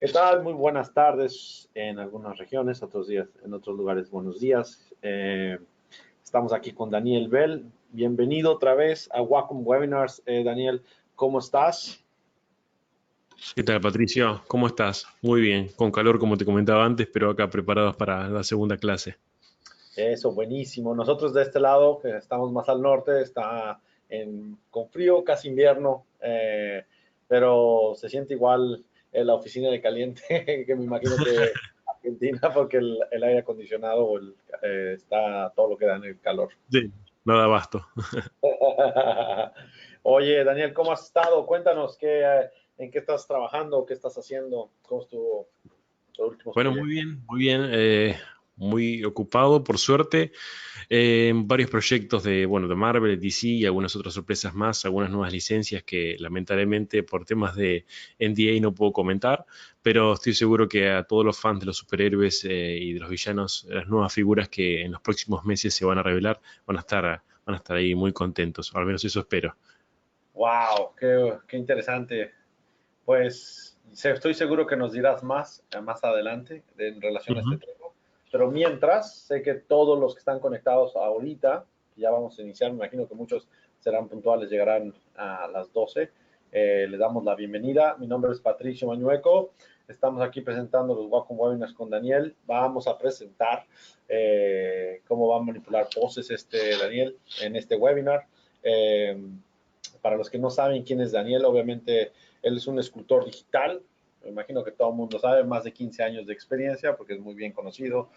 ¿Qué tal? Muy buenas tardes en algunas regiones, otros días, en otros lugares, buenos días. Estamos aquí con Daniel Bell. Bienvenido otra vez a Wacom Webinars. Daniel, ¿cómo estás? ¿Qué tal, Patricio? ¿Cómo estás? Muy bien, con calor como te comentaba antes, pero acá preparados para la segunda clase. Eso, buenísimo. Nosotros de este lado, que estamos más al norte, con frío, casi invierno, pero se siente igual en la oficina de caliente, que me imagino que Argentina, porque el aire acondicionado está todo lo que da en el calor. Sí, nada abasto. Oye, Daniel, ¿cómo has estado? Cuéntanos en qué estás trabajando, qué estás haciendo, cómo estuvo los últimos Bueno, proyectos. muy bien, muy ocupado, por suerte, en varios proyectos de Marvel, DC y algunas otras sorpresas más, algunas nuevas licencias que lamentablemente por temas de NDA no puedo comentar, pero estoy seguro que a todos los fans de los superhéroes y de los villanos, las nuevas figuras que en los próximos meses se van a revelar, van a estar ahí muy contentos, al menos eso espero. Wow, qué interesante. Pues estoy seguro que nos dirás más adelante en relación a este Ujú. tema. Pero mientras, sé que todos los que están conectados ahorita, ya vamos a iniciar, me imagino que muchos serán puntuales, llegarán a las 12. Le damos la bienvenida. Mi nombre es Patricio Mañueco. Estamos aquí presentando los Wacom Webinars con Daniel. Vamos a presentar cómo va a manipular poses Daniel en este webinar. Eh, para los que no saben quién es Daniel, obviamente él es un escultor digital. Me imagino que todo el mundo sabe, más de 15 años de experiencia porque es muy bien conocido.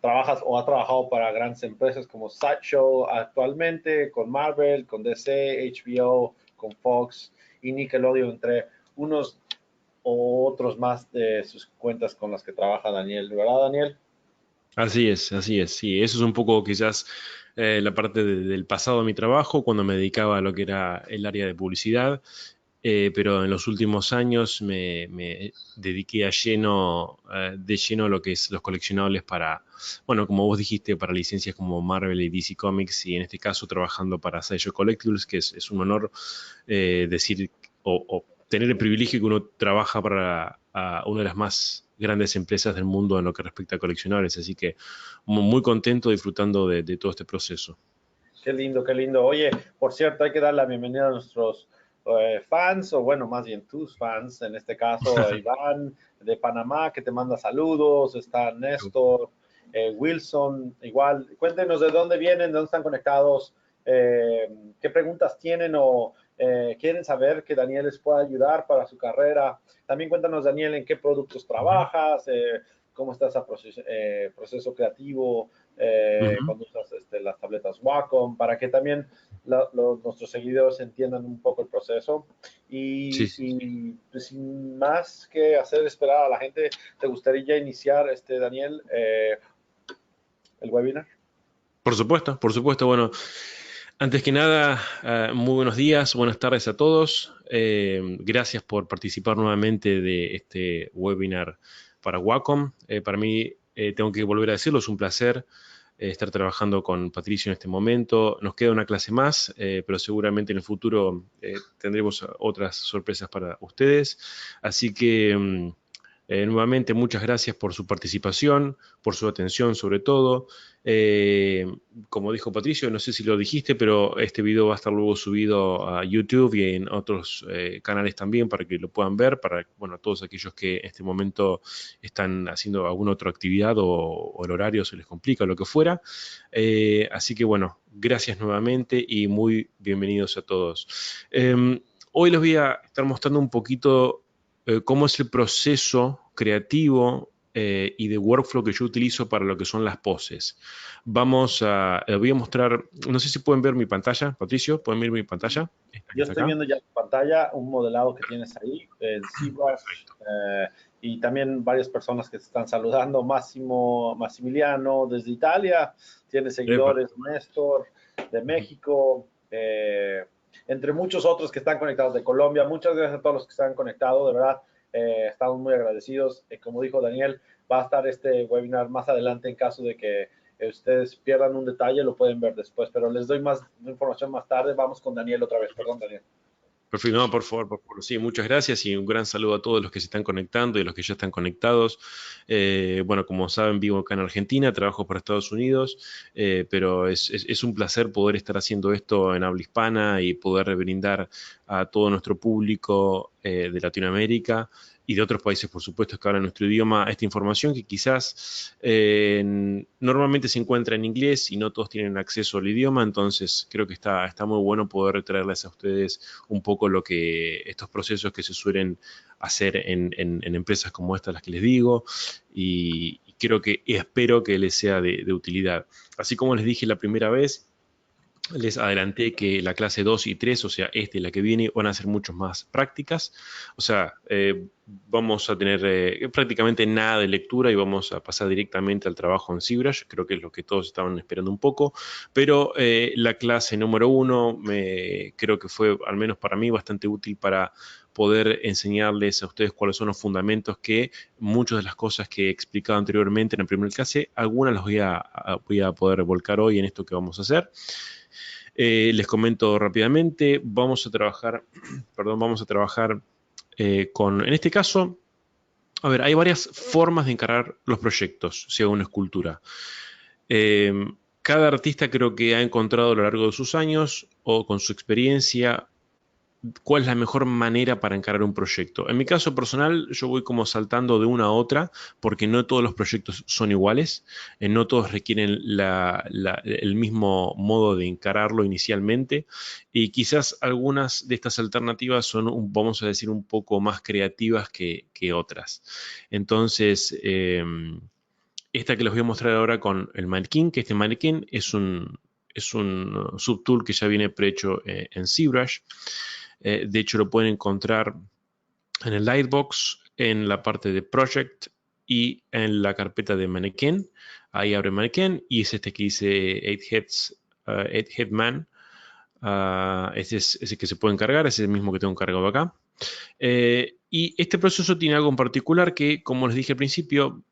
Trabajas o ha trabajado para grandes empresas como Sideshow actualmente, con Marvel, con DC, HBO, con Fox y Nickelodeon, entre unos o otros más de sus cuentas con las que trabaja Daniel, ¿verdad, Daniel? Así es, sí, eso es un poco quizás la parte del pasado de mi trabajo, cuando me dedicaba a lo que era el área de publicidad, pero en los últimos años me dediqué de lleno a lo que es los coleccionables para, bueno, como vos dijiste, para licencias como Marvel y DC Comics, y en este caso trabajando para Sideshow Collectibles, que es un honor decir o tener el privilegio que uno trabaja para una de las más grandes empresas del mundo en lo que respecta a coleccionables, así que muy contento disfrutando de todo este proceso. Qué lindo, qué lindo. Oye, por cierto, hay que dar la bienvenida a nuestros fans, o bueno, más bien tus fans, en este caso a Iván de Panamá, que te manda saludos, está Néstor, Wilson, igual. Cuéntenos de dónde vienen, de dónde están conectados, qué preguntas tienen o quieren saber que Daniel les pueda ayudar para su carrera. También cuéntanos, Daniel, en qué productos Ujú, trabajas, cómo está ese proceso creativo ujú. cuando usas las tabletas Wacom, para que también nuestros seguidores entiendan un poco el proceso. Sí, sí, sí. Y pues, sin más que hacer esperar a la gente, ¿te gustaría iniciar, Daniel, el webinar? Por supuesto. Bueno, antes que nada, muy buenos días, buenas tardes a todos. Gracias por participar nuevamente de este webinar para Wacom. Para mí, tengo que volver a decirlo, es un placer estar trabajando con Patricio en este momento. Nos queda una clase más, pero seguramente en el futuro tendremos otras sorpresas para ustedes. Así que nuevamente muchas gracias por su participación, por su atención sobre todo. Eh, Como dijo Patricio, no sé si lo dijiste, pero este video va a estar luego subido a YouTube y en otros canales también para que lo puedan ver, para bueno, todos aquellos que en este momento están haciendo alguna otra actividad o el horario se les complica o lo que fuera. Así que bueno, gracias nuevamente y muy bienvenidos a todos. Hoy les voy a estar mostrando un poquito cómo es el proceso creativo y de workflow que yo utilizo para lo que son las poses. Voy a mostrar, no sé si pueden ver mi pantalla, Patricio, ¿pueden ver mi pantalla? Esta que Yo está estoy acá. viendo ya en pantalla un modelado que tienes ahí, el ZBrush, Perfecto. y también varias personas que te están saludando. Massimiliano desde Italia, tiene Epa. seguidores, Néstor de México, entre muchos otros que están conectados de Colombia. Muchas gracias a todos los que están conectados, de verdad, estamos muy agradecidos. Como dijo Daniel, va a estar este webinar más adelante en caso de que ustedes pierdan un detalle, lo pueden ver después, pero les doy más información más tarde. Vamos con Daniel otra vez. Perdón, Daniel. Perfecto, no, por favor, sí, muchas gracias y un gran saludo a todos los que se están conectando y los que ya están conectados. Bueno, como saben, vivo acá en Argentina, trabajo para Estados Unidos, pero es un placer poder estar haciendo esto en habla hispana y poder brindar a todo nuestro público de Latinoamérica y de otros países, por supuesto, que hablan nuestro idioma, esta información que quizás normalmente se encuentra en inglés y no todos tienen acceso al idioma, entonces creo que está muy bueno poder traerles a ustedes un poco estos procesos que se suelen hacer en empresas como estas, las que les digo, y creo que y espero que les sea de utilidad. Así como les dije la primera vez, les adelanté que la clase 2 y 3, o sea, esta y la que viene, van a ser mucho más prácticas. O sea, vamos a tener prácticamente nada de lectura y vamos a pasar directamente al trabajo en ZBrush. Creo que es lo que todos estaban esperando un poco. Pero la clase número 1 creo que fue, al menos para mí, bastante útil para poder enseñarles a ustedes cuáles son los fundamentos que muchas de las cosas que he explicado anteriormente en la primera clase, algunas las voy a poder volcar hoy en esto que vamos a hacer. Les comento rápidamente, vamos a trabajar, perdón, vamos a trabajar en este caso, a ver, hay varias formas de encarar los proyectos, sea una escultura. Eh, Cada artista creo que ha encontrado a lo largo de sus años o con su experiencia cuál es la mejor manera para encarar un proyecto. En mi caso personal, yo voy como saltando de una a otra, porque no todos los proyectos son iguales, no todos requieren el mismo modo de encararlo inicialmente, y quizás algunas de estas alternativas son, vamos a decir, un poco más creativas que otras. Entonces, esta que les voy a mostrar ahora con el Mannequin, que este Mannequin es un subtool que ya viene prehecho en ZBrush. De hecho, lo pueden encontrar en el Lightbox, en la parte de Project y en la carpeta de Mannequin. Ahí abre Mannequin y es este que dice 8 Head Man. Ese es ese que se puede encargar, ese es el mismo que tengo cargado acá. Y este proceso tiene algo en particular que, como les dije al principio,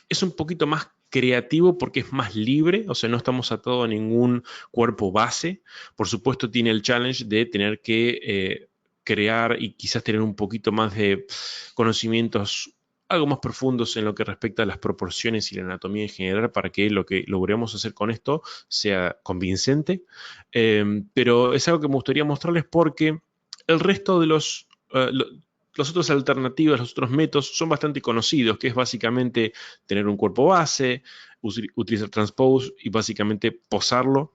es un poquito más creativo porque es más libre, o sea, no estamos atados a ningún cuerpo base. Por supuesto, tiene el challenge de tener que crear y quizás tener un poquito más de conocimientos algo más profundos en lo que respecta a las proporciones y la anatomía en general para que lo que logremos hacer con esto sea convincente. Pero es algo que me gustaría mostrarles porque el resto de las otras alternativas, los otros métodos son bastante conocidos, que es básicamente tener un cuerpo base, utilizar transpose y básicamente posarlo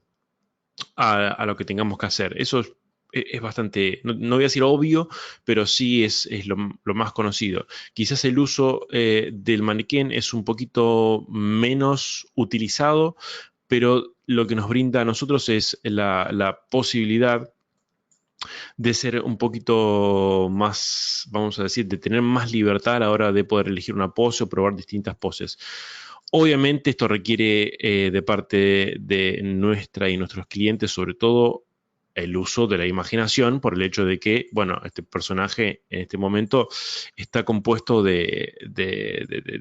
a lo que tengamos que hacer. Eso es bastante, no voy a decir obvio, pero sí es lo más conocido. Quizás el uso del maniquén es un poquito menos utilizado, pero lo que nos brinda a nosotros es la posibilidad de ser un poquito más, vamos a decir, de tener más libertad a la hora de poder elegir una pose o probar distintas poses. Obviamente esto requiere de parte de nuestra y nuestros clientes, sobre todo, el uso de la imaginación por el hecho de que, bueno, este personaje en este momento está compuesto de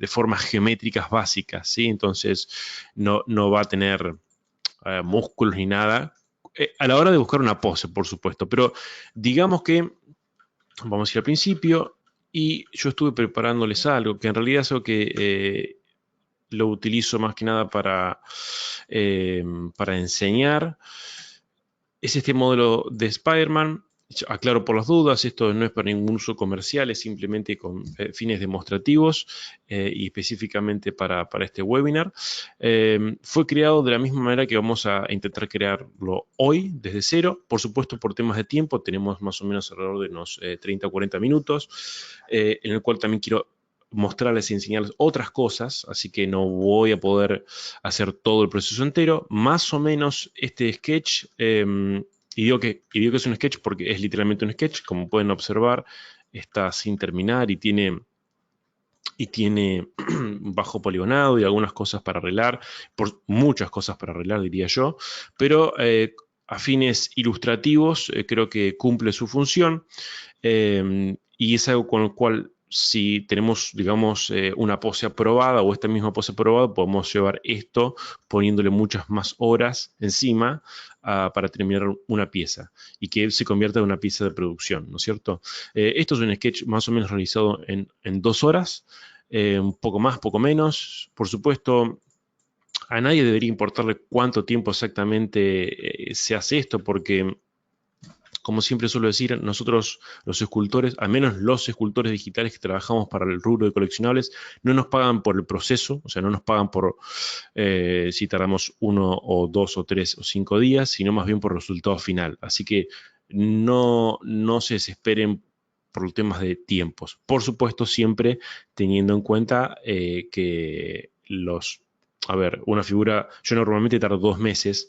formas geométricas básicas, ¿sí? Entonces no va a tener músculos ni nada. A la hora de buscar una pose, por supuesto, pero digamos que vamos a ir al principio y yo estuve preparándoles algo que en realidad es algo que lo utilizo más que nada para enseñar. Es este modelo de Spider-Man. Aclaro por las dudas, esto no es para ningún uso comercial, es simplemente con fines demostrativos y específicamente para este webinar. Fue creado de la misma manera que vamos a intentar crearlo hoy, desde cero. Por supuesto, por temas de tiempo, tenemos más o menos alrededor de unos 30 o 40 minutos, en el cual también quiero mostrarles y enseñarles otras cosas, así que no voy a poder hacer todo el proceso entero. Más o menos este sketch, y digo que es un sketch porque es literalmente un sketch, como pueden observar, está sin terminar y tiene bajo poligonado y algunas cosas para arreglar, muchas cosas para arreglar diría yo, pero a fines ilustrativos creo que cumple su función y es algo con lo cual si tenemos, digamos, una pose aprobada o esta misma pose aprobada, podemos llevar esto poniéndole muchas más horas encima para terminar una pieza y que se convierta en una pieza de producción, ¿no es cierto? Esto es un sketch más o menos realizado en 2 horas, un poco más, poco menos. Por supuesto, a nadie debería importarle cuánto tiempo exactamente se hace esto, porque como siempre suelo decir, nosotros los escultores, al menos los escultores digitales que trabajamos para el rubro de coleccionables, no nos pagan por el proceso, o sea, no nos pagan por si tardamos 1 o 2 o 3 o 5 días, sino más bien por el resultado final. Así que no se desesperen por los temas de tiempos. Por supuesto, siempre teniendo en cuenta que a ver, una figura, yo normalmente tardo 2 meses.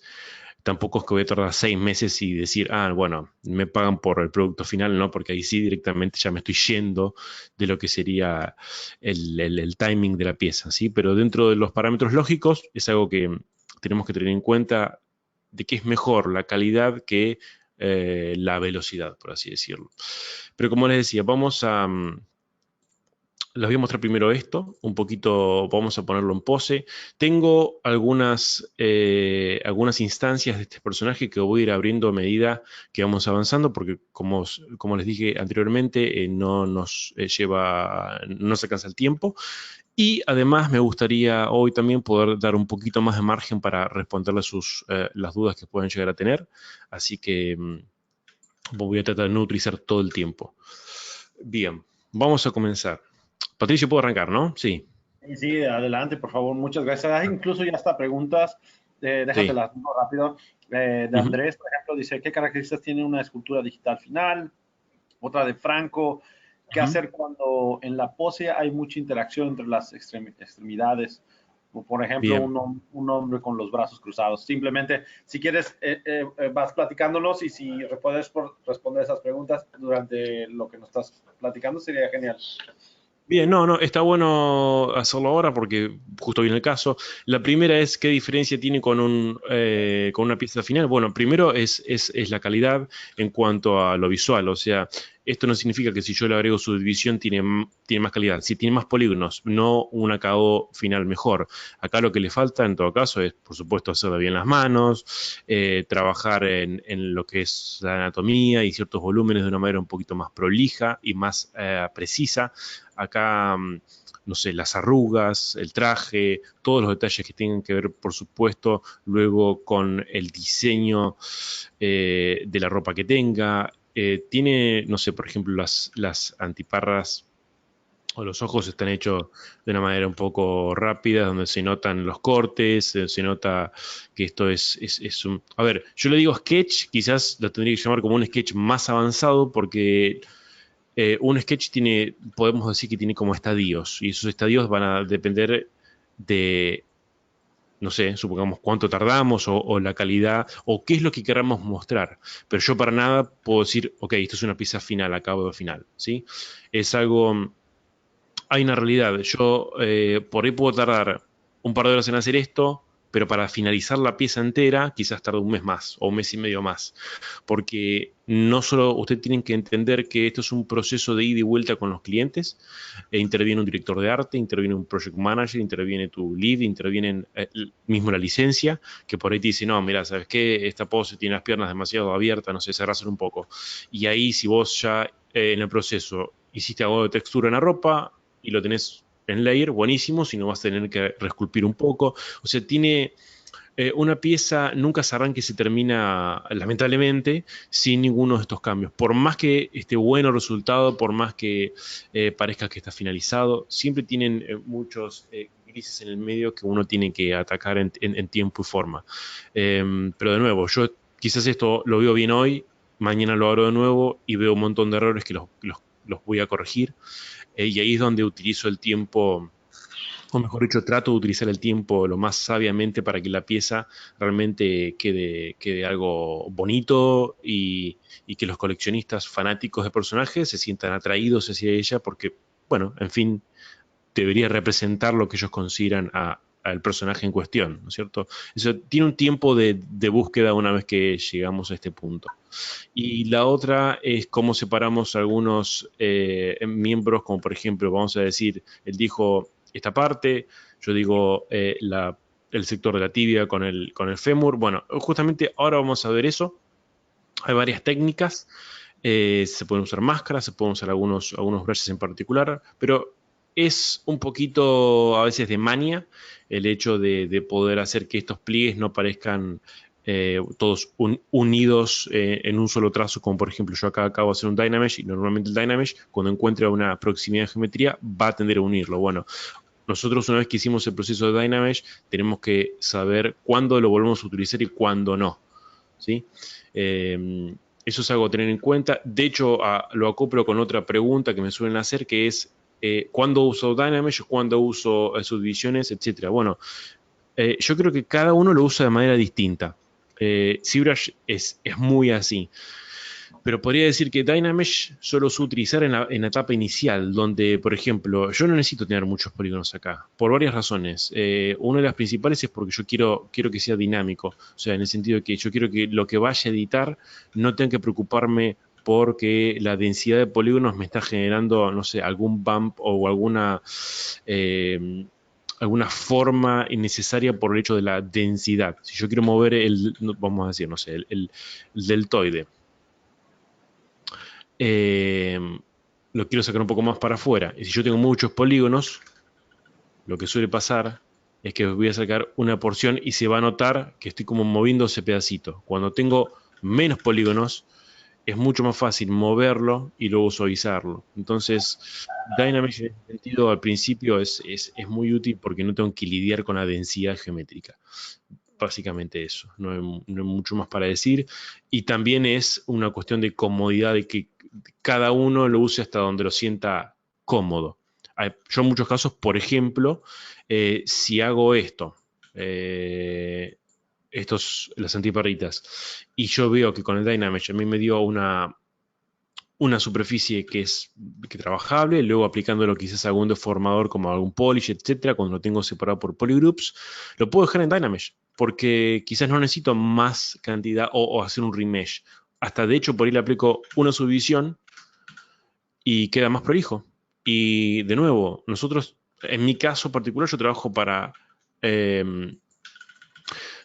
Tampoco es que voy a tardar 6 meses y decir, bueno, me pagan por el producto final, no, porque ahí sí directamente ya me estoy yendo de lo que sería el timing de la pieza, ¿sí? Pero dentro de los parámetros lógicos es algo que tenemos que tener en cuenta de que es mejor la calidad que la velocidad, por así decirlo. Pero como les decía, les voy a mostrar primero esto, un poquito, vamos a ponerlo en pose. Tengo algunas instancias de este personaje que voy a ir abriendo a medida que vamos avanzando, porque como les dije anteriormente, no nos no se alcanza el tiempo. Y además me gustaría hoy también poder dar un poquito más de margen para responderle las dudas que pueden llegar a tener. Así que voy a tratar de no utilizar todo el tiempo. Bien, vamos a comenzar. Patricio, puedo arrancar, ¿no? Sí. Sí, sí, adelante, por favor. Muchas gracias. Hay incluso ya hasta preguntas, Sí. déjatelas muy rápido. De Ujú. Andrés, por ejemplo, dice, ¿qué características tiene una escultura digital final? Otra de Franco, ¿qué Ujú. hacer cuando en la pose hay mucha interacción entre las extremidades? O, por ejemplo, Bien. un hombre con los brazos cruzados. Simplemente, si quieres, vas platicándonos y si puedes responder esas preguntas durante lo que nos estás platicando, sería genial. Bien, no, está bueno hacerlo ahora porque justo viene el caso. La primera es qué diferencia tiene con una pieza final. Bueno, primero es la calidad en cuanto a lo visual. O sea, esto no significa que si yo le agrego subdivisión tiene más calidad. Si tiene más polígonos, no un acabado final mejor. Acá lo que le falta en todo caso es, por supuesto, hacerlo bien las manos, trabajar en lo que es la anatomía y ciertos volúmenes de una manera un poquito más prolija y más precisa. Acá, no sé, las arrugas, el traje, todos los detalles que tengan que ver, por supuesto, luego con el diseño de la ropa que tenga. Tiene, no sé, por ejemplo, las antiparras o los ojos están hechos de una manera un poco rápida, donde se notan los cortes, se nota que esto es un... A ver, yo le digo sketch, quizás lo tendría que llamar como un sketch más avanzado, porque un sketch podemos decir que tiene como estadios, y esos estadios van a depender de, no sé, supongamos cuánto tardamos o la calidad o qué es lo que queramos mostrar. Pero yo para nada puedo decir, ok, esto es una pieza final, acabo de final, ¿sí? Es algo, hay una realidad. Yo por ahí puedo tardar un par de horas en hacer esto, pero para finalizar la pieza entera quizás tarde un mes más o un mes y medio más. Porque no solo usted tiene que entender que esto es un proceso de ida y vuelta con los clientes. Interviene un director de arte, interviene un project manager, interviene tu lead, interviene mismo la licencia, que por ahí te dice, no, mira, ¿sabes qué? Esta pose tiene las piernas demasiado abiertas, no sé, cerráselo un poco. Y ahí si vos ya en el proceso hiciste algo de textura en la ropa, y lo tenés en layer, buenísimo, si no vas a tener que reesculpir un poco. O sea, tiene una pieza, nunca se arranca y se termina, lamentablemente, sin ninguno de estos cambios. Por más que esté bueno el resultado, por más que parezca que está finalizado, siempre tienen muchos grises en el medio que uno tiene que atacar en tiempo y forma. Pero de nuevo, yo quizás esto lo veo bien hoy, mañana lo abro de nuevo y veo un montón de errores que los voy a corregir. Y ahí es donde utilizo el tiempo, o mejor dicho, trato de utilizar el tiempo lo más sabiamente para que la pieza realmente quede algo bonito y que los coleccionistas fanáticos de personajes se sientan atraídos hacia ella porque, bueno, en fin, debería representar lo que ellos consideran al personaje en cuestión, ¿no es cierto? Eso tiene un tiempo de búsqueda una vez que llegamos a este punto. Y la otra es cómo separamos algunos miembros, como por ejemplo, vamos a decir, él dijo esta parte, yo digo el sector de la tibia con el fémur. Bueno, justamente ahora vamos a ver eso. Hay varias técnicas. Se pueden usar máscaras, se pueden usar algunos brushes en particular, pero es un poquito a veces de mania el hecho de poder hacer que estos pliegues no parezcan todos unidos en un solo trazo, como por ejemplo yo acá acabo de hacer un Dynamesh y normalmente el Dynamesh cuando encuentra una proximidad de geometría va a tender a unirlo. Bueno, nosotros una vez que hicimos el proceso de Dynamesh tenemos que saber cuándo lo volvemos a utilizar y cuándo no, ¿sí? Eso es algo a tener en cuenta. De hecho, lo acoplo con otra pregunta que me suelen hacer, que es ¿cuándo uso Dynamesh? ¿Cuándo uso subdivisiones? Etcétera. Bueno, yo creo que cada uno lo usa de manera distinta. ZBrush es muy así. Pero podría decir que Dynamesh solo se utilizar en la etapa inicial, donde, por ejemplo, yo no necesito tener muchos polígonos acá, por varias razones. Una de las principales es porque yo quiero que sea dinámico, o sea, en el sentido de que yo quiero que lo que vaya a editar no tenga que preocuparme porque la densidad de polígonos me está generando, no sé, algún bump o alguna forma innecesaria por el hecho de la densidad. Si yo quiero mover vamos a decir, no sé, el deltoide, eh, lo quiero sacar un poco más para afuera. Y si yo tengo muchos polígonos, lo que suele pasar es que voy a sacar una porción y se va a notar que estoy como moviendo ese pedacito. Cuando tengo menos polígonos, es mucho más fácil moverlo y luego suavizarlo. Entonces, Dynamesh en ese sentido al principio es muy útil porque no tengo que lidiar con la densidad geométrica. Básicamente eso, no hay mucho más para decir. Y también es una cuestión de comodidad, de que cada uno lo use hasta donde lo sienta cómodo. Yo en muchos casos, por ejemplo, si hago esto, las antiparritas, y yo veo que con el Dynamesh a mí me dio una superficie que es trabajable, luego aplicándolo quizás a algún deformador como algún polish, etcétera, cuando lo tengo separado por polygroups, lo puedo dejar en Dynamesh, porque quizás no necesito más cantidad o hacer un remesh. Hasta de hecho por ahí le aplico una subdivisión y queda más prolijo. Y de nuevo, nosotros, en mi caso particular, yo eh,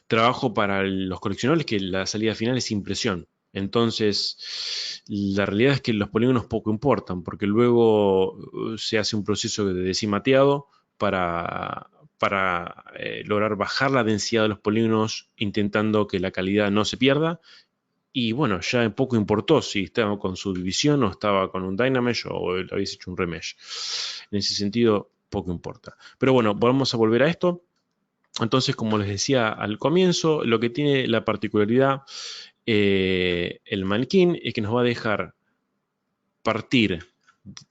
trabajo para los coleccionables que la salida final es impresión. Entonces, la realidad es que los polígonos poco importan, porque luego se hace un proceso de decimateado para lograr bajar la densidad de los polígonos, intentando que la calidad no se pierda. Y bueno, ya poco importó si estaba con subdivisión o estaba con un Dynamesh o habéis hecho un remesh. En ese sentido, poco importa. Pero bueno, vamos a volver a esto. Entonces, como les decía al comienzo, lo que tiene la particularidad el Mannequin es que nos va a dejar partir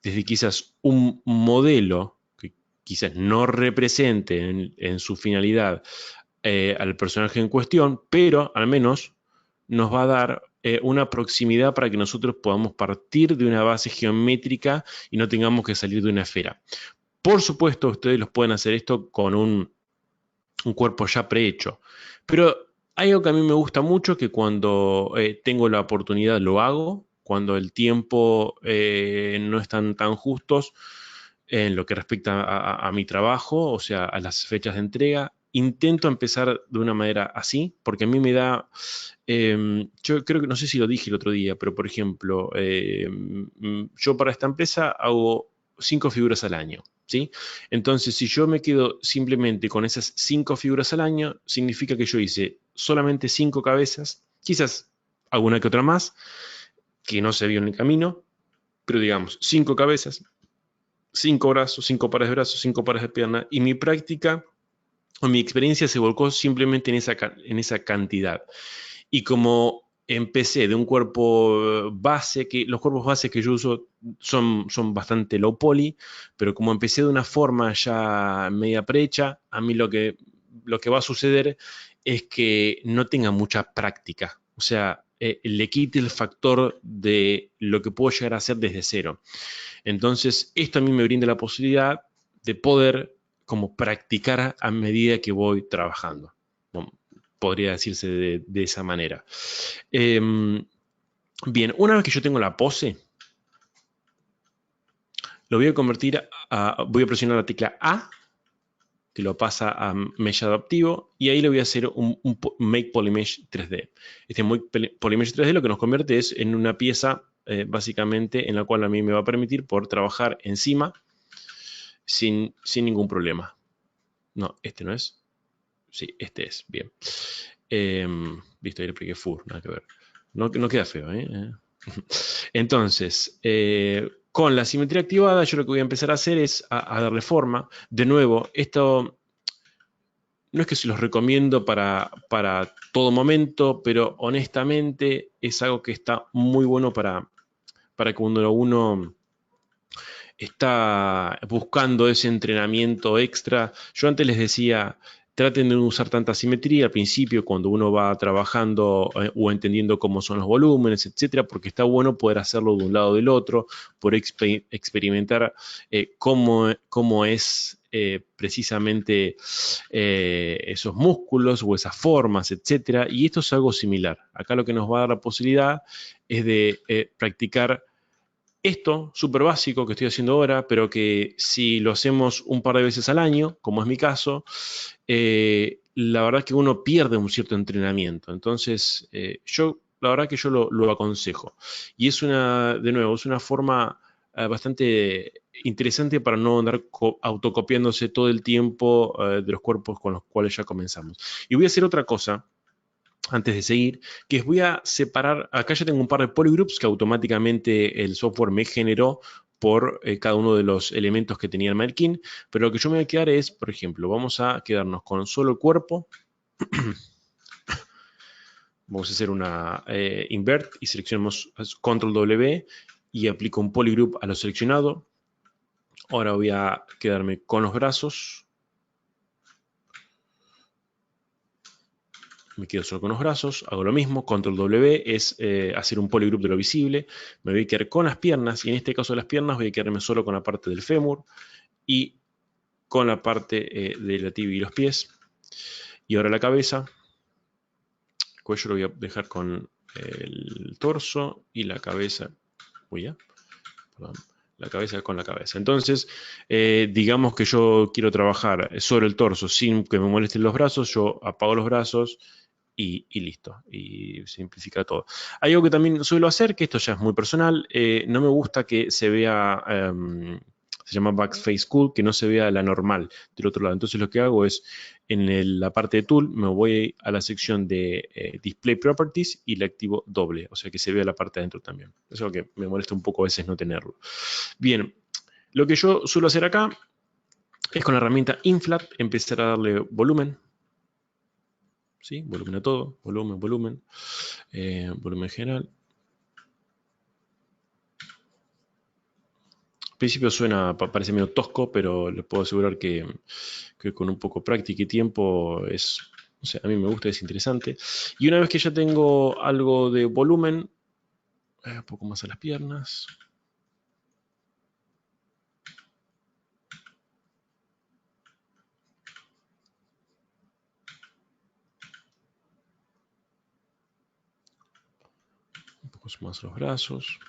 desde quizás un modelo que quizás no represente en su finalidad al personaje en cuestión, pero al menos nos va a dar una proximidad para que nosotros podamos partir de una base geométrica y no tengamos que salir de una esfera. Por supuesto, ustedes los pueden hacer esto con un cuerpo ya prehecho. Pero hay algo que a mí me gusta mucho, que cuando tengo la oportunidad lo hago, cuando el tiempo no están tan justos en lo que respecta a mi trabajo, o sea, a las fechas de entrega, intento empezar de una manera así, porque a mí me da, yo creo que no sé si lo dije el otro día, pero por ejemplo, yo para esta empresa hago 5 figuras al año. ¿Sí? Entonces, si yo me quedo simplemente con esas 5 figuras al año, significa que yo hice solamente 5 cabezas, quizás alguna que otra más, que no se vio en el camino, pero digamos, 5 cabezas, 5 brazos, 5 pares de brazos, 5 pares de pierna, y mi práctica o mi experiencia se volcó simplemente en esa cantidad. Y como empecé de un cuerpo base, que los cuerpos base que yo uso son bastante low poly, pero como empecé de una forma ya media prehecha, a mí lo que va a suceder es que no tenga mucha práctica. O sea, le quite el factor de lo que puedo llegar a hacer desde cero. Entonces, esto a mí me brinda la posibilidad de poder como practicar a medida que voy trabajando. Bueno, podría decirse de esa manera. Bien, una vez que yo tengo la pose, lo voy a convertir voy a presionar la tecla A que lo pasa a Mesh adaptivo, y ahí le voy a hacer un Make Polymesh 3D. Este Make Polymesh 3D lo que nos convierte es en una pieza, básicamente, en la cual a mí me va a permitir poder trabajar encima sin ningún problema. No, este no es. Sí, este es. Bien. Listo, ahí le apliqué Fur, nada que ver. No queda feo, ¿eh? Entonces, con la simetría activada, yo lo que voy a empezar a hacer es a darle forma. De nuevo, esto no es que se los recomiendo para todo momento, pero honestamente es algo que está muy bueno para cuando uno está buscando ese entrenamiento extra. Yo antes les decía, traten de no usar tanta simetría al principio cuando uno va trabajando o entendiendo cómo son los volúmenes, etcétera, porque está bueno poder hacerlo de un lado o del otro, por experimentar cómo es precisamente esos músculos o esas formas, etcétera. Y esto es algo similar. Acá lo que nos va a dar la posibilidad es de practicar esto, súper básico que estoy haciendo ahora, pero que si lo hacemos un par de veces al año, como es mi caso, la verdad es que uno pierde un cierto entrenamiento. Entonces, la verdad que yo lo aconsejo. Y es de nuevo, es una forma bastante interesante para no andar autocopiándose todo el tiempo de los cuerpos con los cuales ya comenzamos. Y voy a hacer otra cosa antes de seguir, que voy a separar, acá ya tengo un par de polygroups que automáticamente el software me generó por cada uno de los elementos que tenía el Mailkin, pero lo que yo me voy a quedar es, por ejemplo, vamos a quedarnos con solo el cuerpo, vamos a hacer una invert y seleccionamos Control W y aplico un polygroup a lo seleccionado. Ahora voy a quedarme con los brazos. Me quedo solo con los brazos, hago lo mismo, Control W es hacer un polygroup de lo visible, me voy a quedar con las piernas, y en este caso de las piernas voy a quedarme solo con la parte del fémur y con la parte de la tibia y los pies. Y ahora la cabeza, el cuello lo voy a dejar con el torso y la cabeza, la cabeza con la cabeza. Entonces, digamos que yo quiero trabajar sobre el torso sin que me molesten los brazos, yo apago los brazos y listo, y simplifica todo. Hay algo que también suelo hacer, que esto ya es muy personal, no me gusta que se vea, se llama backface cool, que no se vea la normal del otro lado. Entonces lo que hago es, en la parte de tool, me voy a la sección de display properties y le activo doble, o sea que se vea la parte de adentro también. Eso es lo que me molesta un poco a veces no tenerlo. Bien, lo que yo suelo hacer acá es con la herramienta Inflat empezar a darle volumen. ¿Sí? Volumen a todo, volumen, volumen general. Al principio parece medio tosco, pero les puedo asegurar que con un poco de práctica y tiempo no sé, a mí me gusta, es interesante. Y una vez que ya tengo algo de volumen, un poco más a las piernas. Un poco más los brazos.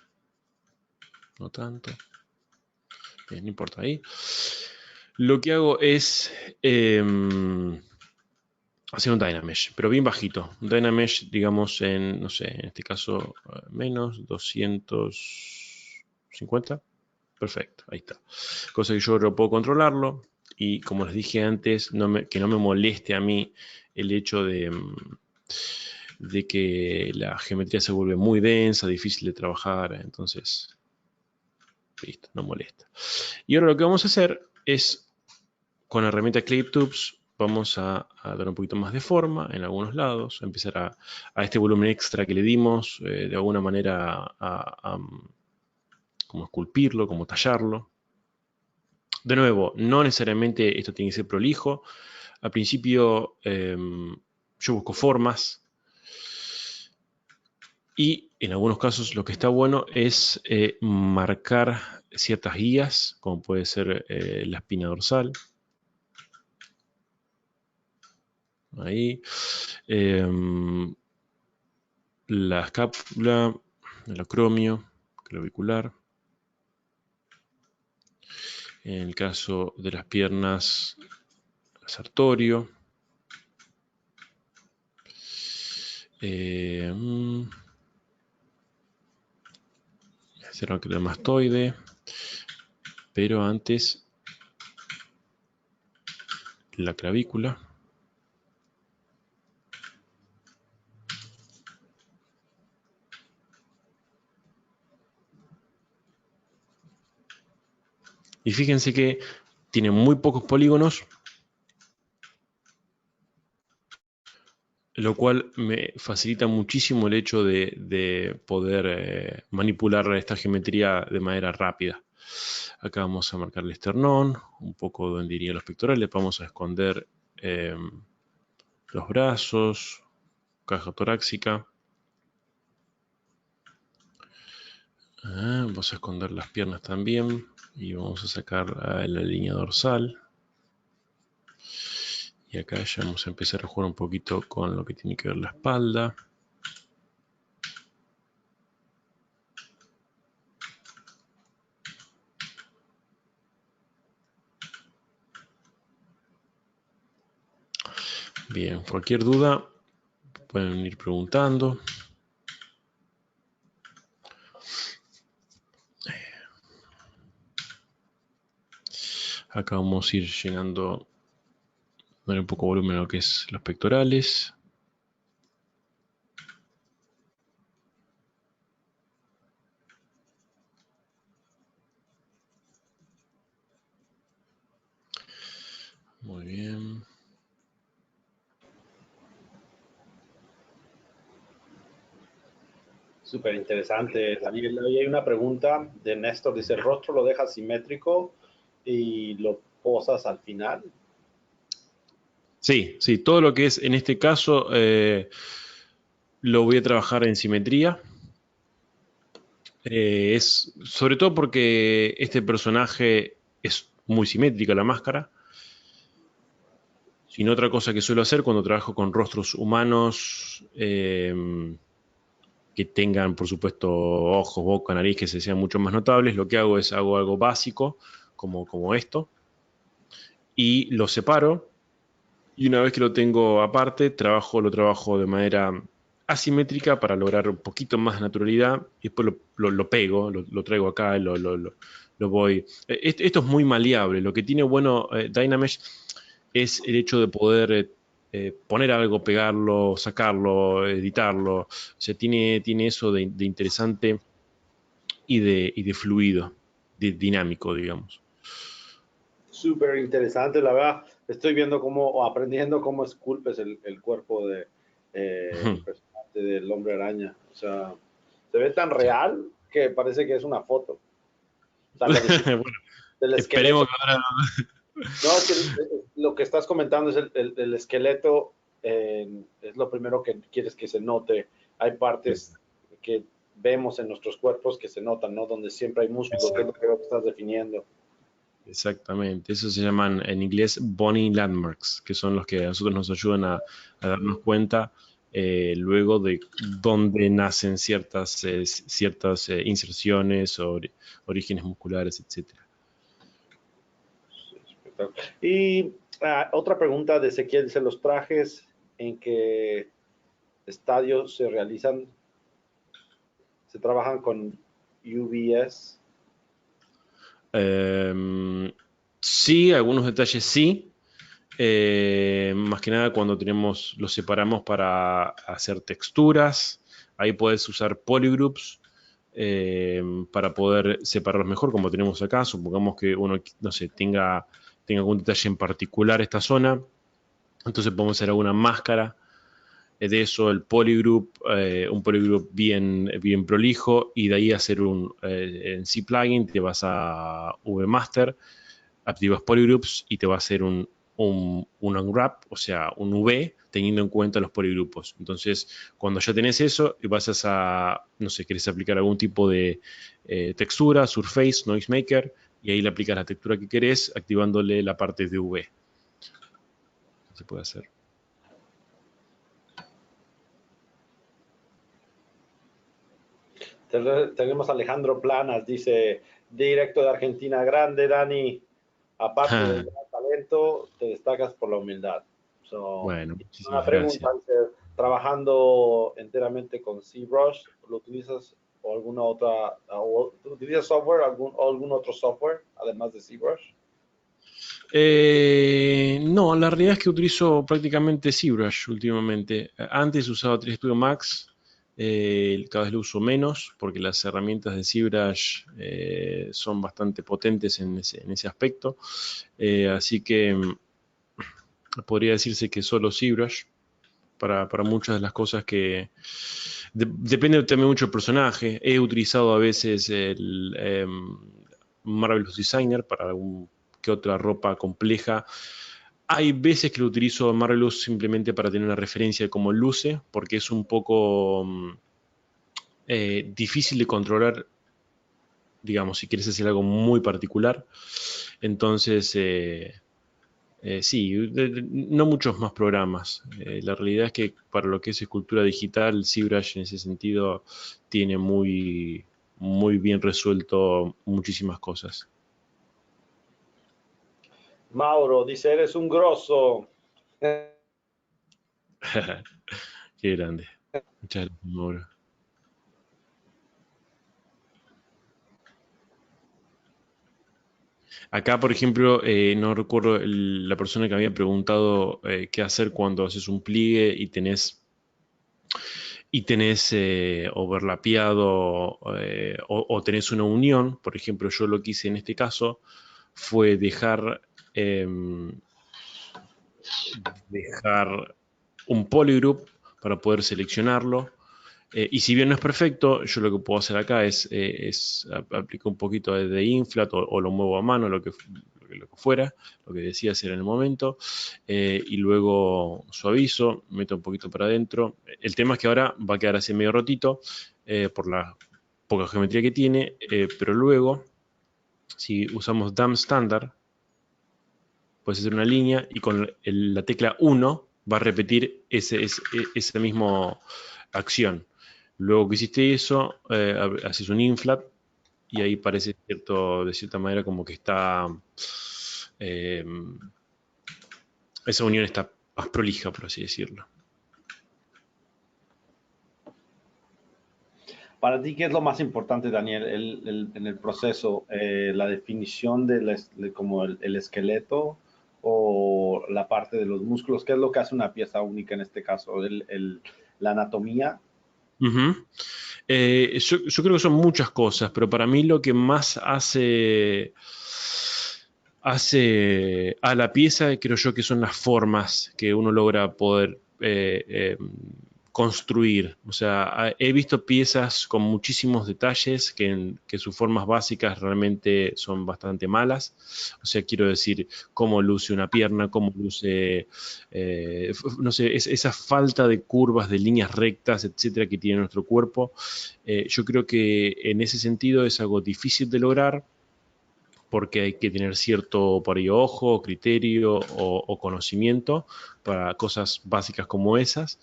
No tanto. Bien, no importa ahí. Lo que hago es hacer un Dynamesh, pero bien bajito. Un Dynamesh, digamos, no sé, en este caso, menos 250. Perfecto, ahí está. Cosa que yo puedo controlarlo. Y como les dije antes, que no me moleste a mí el hecho de que la geometría se vuelve muy densa, difícil de trabajar. Entonces, listo, no molesta. Y ahora lo que vamos a hacer es, con la herramienta Clip Tubes, vamos a dar un poquito más de forma en algunos lados, a empezar a este volumen extra que le dimos, de alguna manera como esculpirlo, como tallarlo. De nuevo, no necesariamente esto tiene que ser prolijo. Al principio yo busco formas y en algunos casos lo que está bueno es marcar ciertas guías, como puede ser la espina dorsal. Ahí. La escápula, el acromio, clavicular. En el caso de las piernas, Sartorio. Cerocleomastoide. Pero antes la clavícula. Y fíjense que tiene muy pocos polígonos, lo cual me facilita muchísimo el hecho de poder manipular esta geometría de manera rápida. Acá vamos a marcar el esternón, un poco donde irían los pectorales, vamos a esconder los brazos, caja torácica. Vamos a esconder las piernas también y vamos a sacar la línea dorsal. Y acá ya vamos a empezar a jugar un poquito con lo que tiene que ver la espalda. Bien, cualquier duda pueden ir preguntando. Acá vamos a ir llenando, darle un poco de volumen a lo que es los pectorales. Muy bien. Súper interesante, Daniel. Y hay una pregunta de Néstor. Dice, ¿el rostro lo dejas simétrico y lo posas al final? Sí, sí, todo lo que es en este caso lo voy a trabajar en simetría. Es sobre todo porque este personaje es muy simétrica la máscara. Sin otra cosa que suelo hacer cuando trabajo con rostros humanos que tengan, por supuesto, ojos, boca, nariz, que se sean mucho más notables, lo que hago es hago algo básico, como esto, y lo separo. Y una vez que lo tengo aparte, lo trabajo de manera asimétrica para lograr un poquito más de naturalidad y después lo pego, lo traigo acá, lo voy. Esto es muy maleable. Lo que tiene bueno Dynamesh es el hecho de poder poner algo, pegarlo, sacarlo, editarlo. O sea, tiene eso de interesante y de fluido, de dinámico, digamos. Súper interesante, la verdad. Estoy viendo cómo, o aprendiendo cómo esculpes el cuerpo de el personaje del hombre araña. O sea, se ve tan Sí. real que parece que es una foto. O sea, lo Bueno, del esqueleto. esperemos que ahora. No, es que lo que estás comentando es el esqueleto, es lo primero que quieres que se note. Hay partes que vemos en nuestros cuerpos que se notan, ¿no? Donde siempre hay músculo, que es lo que veo que estás definiendo. Exactamente, eso se llaman en inglés bony landmarks, que son los que a nosotros nos ayudan a darnos cuenta luego de dónde nacen ciertas inserciones o orígenes musculares, etcétera. Y otra pregunta de Ezequiel dice, ¿los trajes en qué estadios se realizan? ¿Se trabajan con UVS? Sí, algunos detalles sí. Más que nada cuando los separamos para hacer texturas, ahí puedes usar polygroups para poder separarlos mejor, como tenemos acá. Supongamos que uno, no sé, tenga algún detalle en particular esta zona, entonces podemos hacer alguna máscara de eso, un polygroup bien prolijo, y de ahí hacer en C plugin te vas a VMaster, activas polygroups y te va a hacer un unwrap, o sea, un V, teniendo en cuenta los poligrupos. Entonces, cuando ya tenés eso, vas no sé, querés aplicar algún tipo de textura, Surface, Noisemaker, y ahí le aplicas la textura que querés, activándole la parte de V. Se puede hacer. Tenemos a Alejandro Planas, dice, directo de Argentina, grande, Dani. Aparte del gran talento, te destacas por la humildad. So, Bueno, una muchísimas pregunta, gracias. trabajando enteramente con ZBrush, ¿lo utilizas o alguna otra, o utilizas software, algún otro software además de ZBrush? No, la realidad es que utilizo prácticamente ZBrush últimamente. Antes usaba 3 Studio Max, cada vez lo uso menos porque las herramientas de ZBrush son bastante potentes en ese aspecto. Así que podría decirse que solo ZBrush para muchas de las cosas que... depende también mucho del personaje. He utilizado a veces el Marvelous Designer para algún que otra ropa compleja. Hay veces que lo utilizo Marvelous simplemente para tener una referencia de cómo luce, porque es un poco difícil de controlar, digamos, si quieres hacer algo muy particular. Entonces, sí, no muchos más programas. La realidad es que para lo que es escultura digital, ZBrush en ese sentido tiene muy bien resuelto muchísimas cosas. Mauro dice, eres un grosso. Qué grande. Muchas gracias, Mauro. Acá, por ejemplo, no recuerdo la persona que había preguntado qué hacer cuando haces un pliegue y tenés overlapeado o tenés una unión. Por ejemplo, yo lo que hice en este caso fue dejar un polygroup para poder seleccionarlo. Y si bien no es perfecto, yo lo que puedo hacer acá es aplicar un poquito de inflat o lo muevo a mano, lo que fuera, lo que decía hacer en el momento, y luego suavizo, meto un poquito para adentro. El tema es que ahora va a quedar así medio rotito por la poca geometría que tiene, pero luego, si usamos DAM estándar, puedes hacer una línea y con la tecla 1 va a repetir esa misma acción. Luego que hiciste eso, haces un inflat y ahí parece de cierta manera como que eh, esa unión está más prolija, por así decirlo. Para ti, ¿qué es lo más importante, Daniel, en el proceso? ¿La definición como el esqueleto o la parte de los músculos? ¿Qué es lo que hace una pieza única en este caso? ¿La anatomía? Ujú. Yo creo que son muchas cosas, pero para mí lo que más hace a la pieza, creo yo que son las formas que uno logra poder construir. O sea, he visto piezas con muchísimos detalles que sus formas básicas realmente son bastante malas. O sea, quiero decir, cómo luce una pierna, cómo luce, no sé, esa falta de curvas, de líneas rectas, etcétera, que tiene nuestro cuerpo. Yo creo que en ese sentido es algo difícil de lograr porque hay que tener cierto por ahí ojo, criterio o conocimiento para cosas básicas como esas.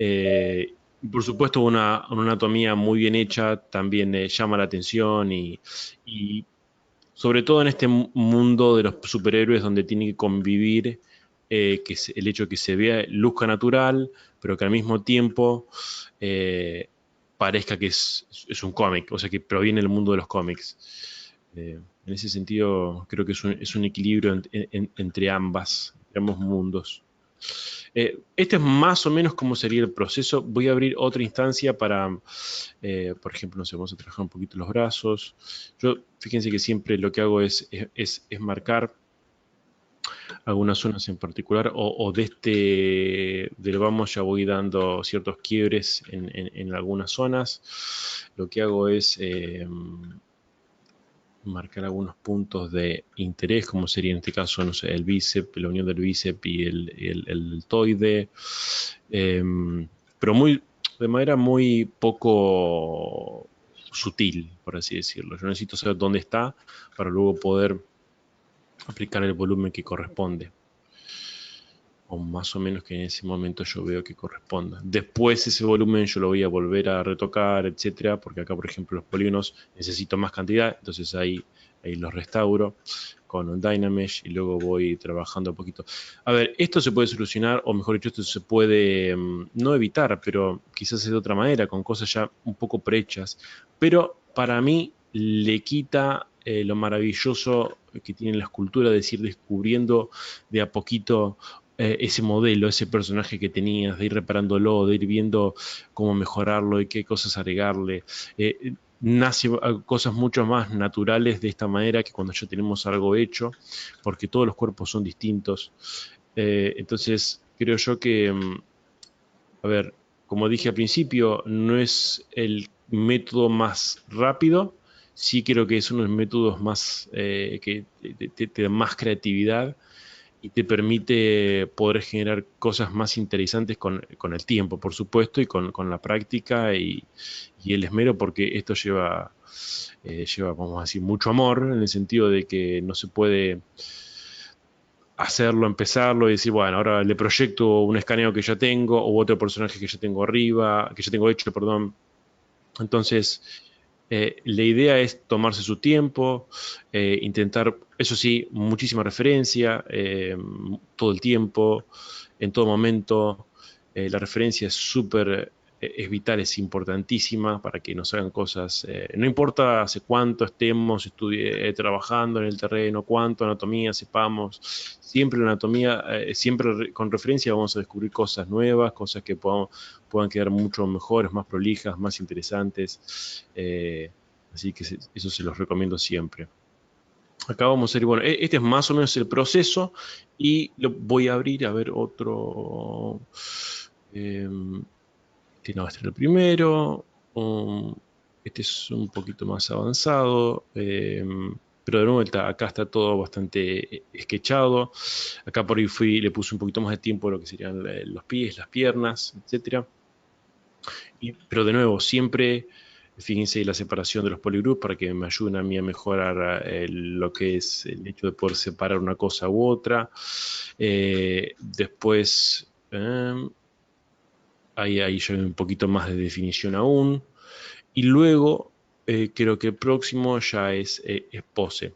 Y por supuesto, una anatomía muy bien hecha también llama la atención y sobre todo en este mundo de los superhéroes donde tiene que convivir el hecho de que se vea, luzca natural, pero que al mismo tiempo eh, parezca que es un cómic, o sea, que proviene del mundo de los cómics. En ese sentido, creo que es un equilibrio entre ambos mundos. Este es más o menos cómo sería el proceso. Voy a abrir otra instancia para, por ejemplo, no sé, vamos a trabajar un poquito los brazos. Yo, fíjense que siempre lo que hago es marcar algunas zonas en particular o del vamos ya voy dando ciertos quiebres en algunas zonas. Lo que hago es marcar algunos puntos de interés, como sería en este caso, no sé, el bíceps, la unión del bíceps y el deltoide, pero de manera muy poco sutil, por así decirlo. Yo necesito saber dónde está para luego poder aplicar el volumen que corresponde. o más o menos que en ese momento yo veo que corresponda. Después ese volumen yo lo voy a volver a retocar, etcétera, porque acá, por ejemplo, los polígonos necesito más cantidad, entonces ahí los restauro con un Dynamesh y luego voy trabajando un poquito. A ver, esto se puede solucionar, o mejor dicho, esto se puede no evitar, pero quizás de otra manera, con cosas ya un poco prehechas. Pero para mí le quita lo maravilloso que tiene la escultura, de ir descubriendo de a poquito ese modelo, ese personaje que tenías, de ir reparándolo, de ir viendo cómo mejorarlo y qué cosas agregarle. Nace cosas mucho más naturales de esta manera que cuando ya tenemos algo hecho, porque todos los cuerpos son distintos. Entonces, creo yo que, a ver, como dije al principio, no es el método más rápido, sí creo que es uno de los métodos más que te da más creatividad y te permite poder generar cosas más interesantes con el tiempo, por supuesto, y con la práctica y el esmero, porque esto lleva, vamos a decir, mucho amor, en el sentido de que no se puede hacerlo, empezarlo y decir, bueno, ahora le proyecto un escaneo que ya tengo o otro personaje que ya tengo arriba, que ya tengo hecho, perdón. Entonces, la idea es tomarse su tiempo, intentar, eso sí, muchísima referencia, todo el tiempo, en todo momento. La referencia es súper, es vital, es importantísima para que nos hagan cosas. No importa hace cuánto estemos trabajando en el terreno, cuánto anatomía sepamos, siempre la anatomía, siempre con referencia vamos a descubrir cosas nuevas, cosas que puedan quedar mucho mejores, más prolijas, más interesantes. Así que eso se los recomiendo siempre. Acá vamos a ir, bueno, este es más o menos el proceso y lo voy a abrir a ver otro. Este no va a ser el primero. Este es un poquito más avanzado. Pero de nuevo, acá está todo bastante sketchado. Acá por ahí le puse un poquito más de tiempo a lo que serían los pies, las piernas, etcétera. Pero de nuevo, siempre fíjense la separación de los polygroups para que me ayuden a mí a mejorar lo que es el hecho de poder separar una cosa u otra. Después, ahí ya hay un poquito más de definición aún. Y luego, creo que el próximo ya es pose.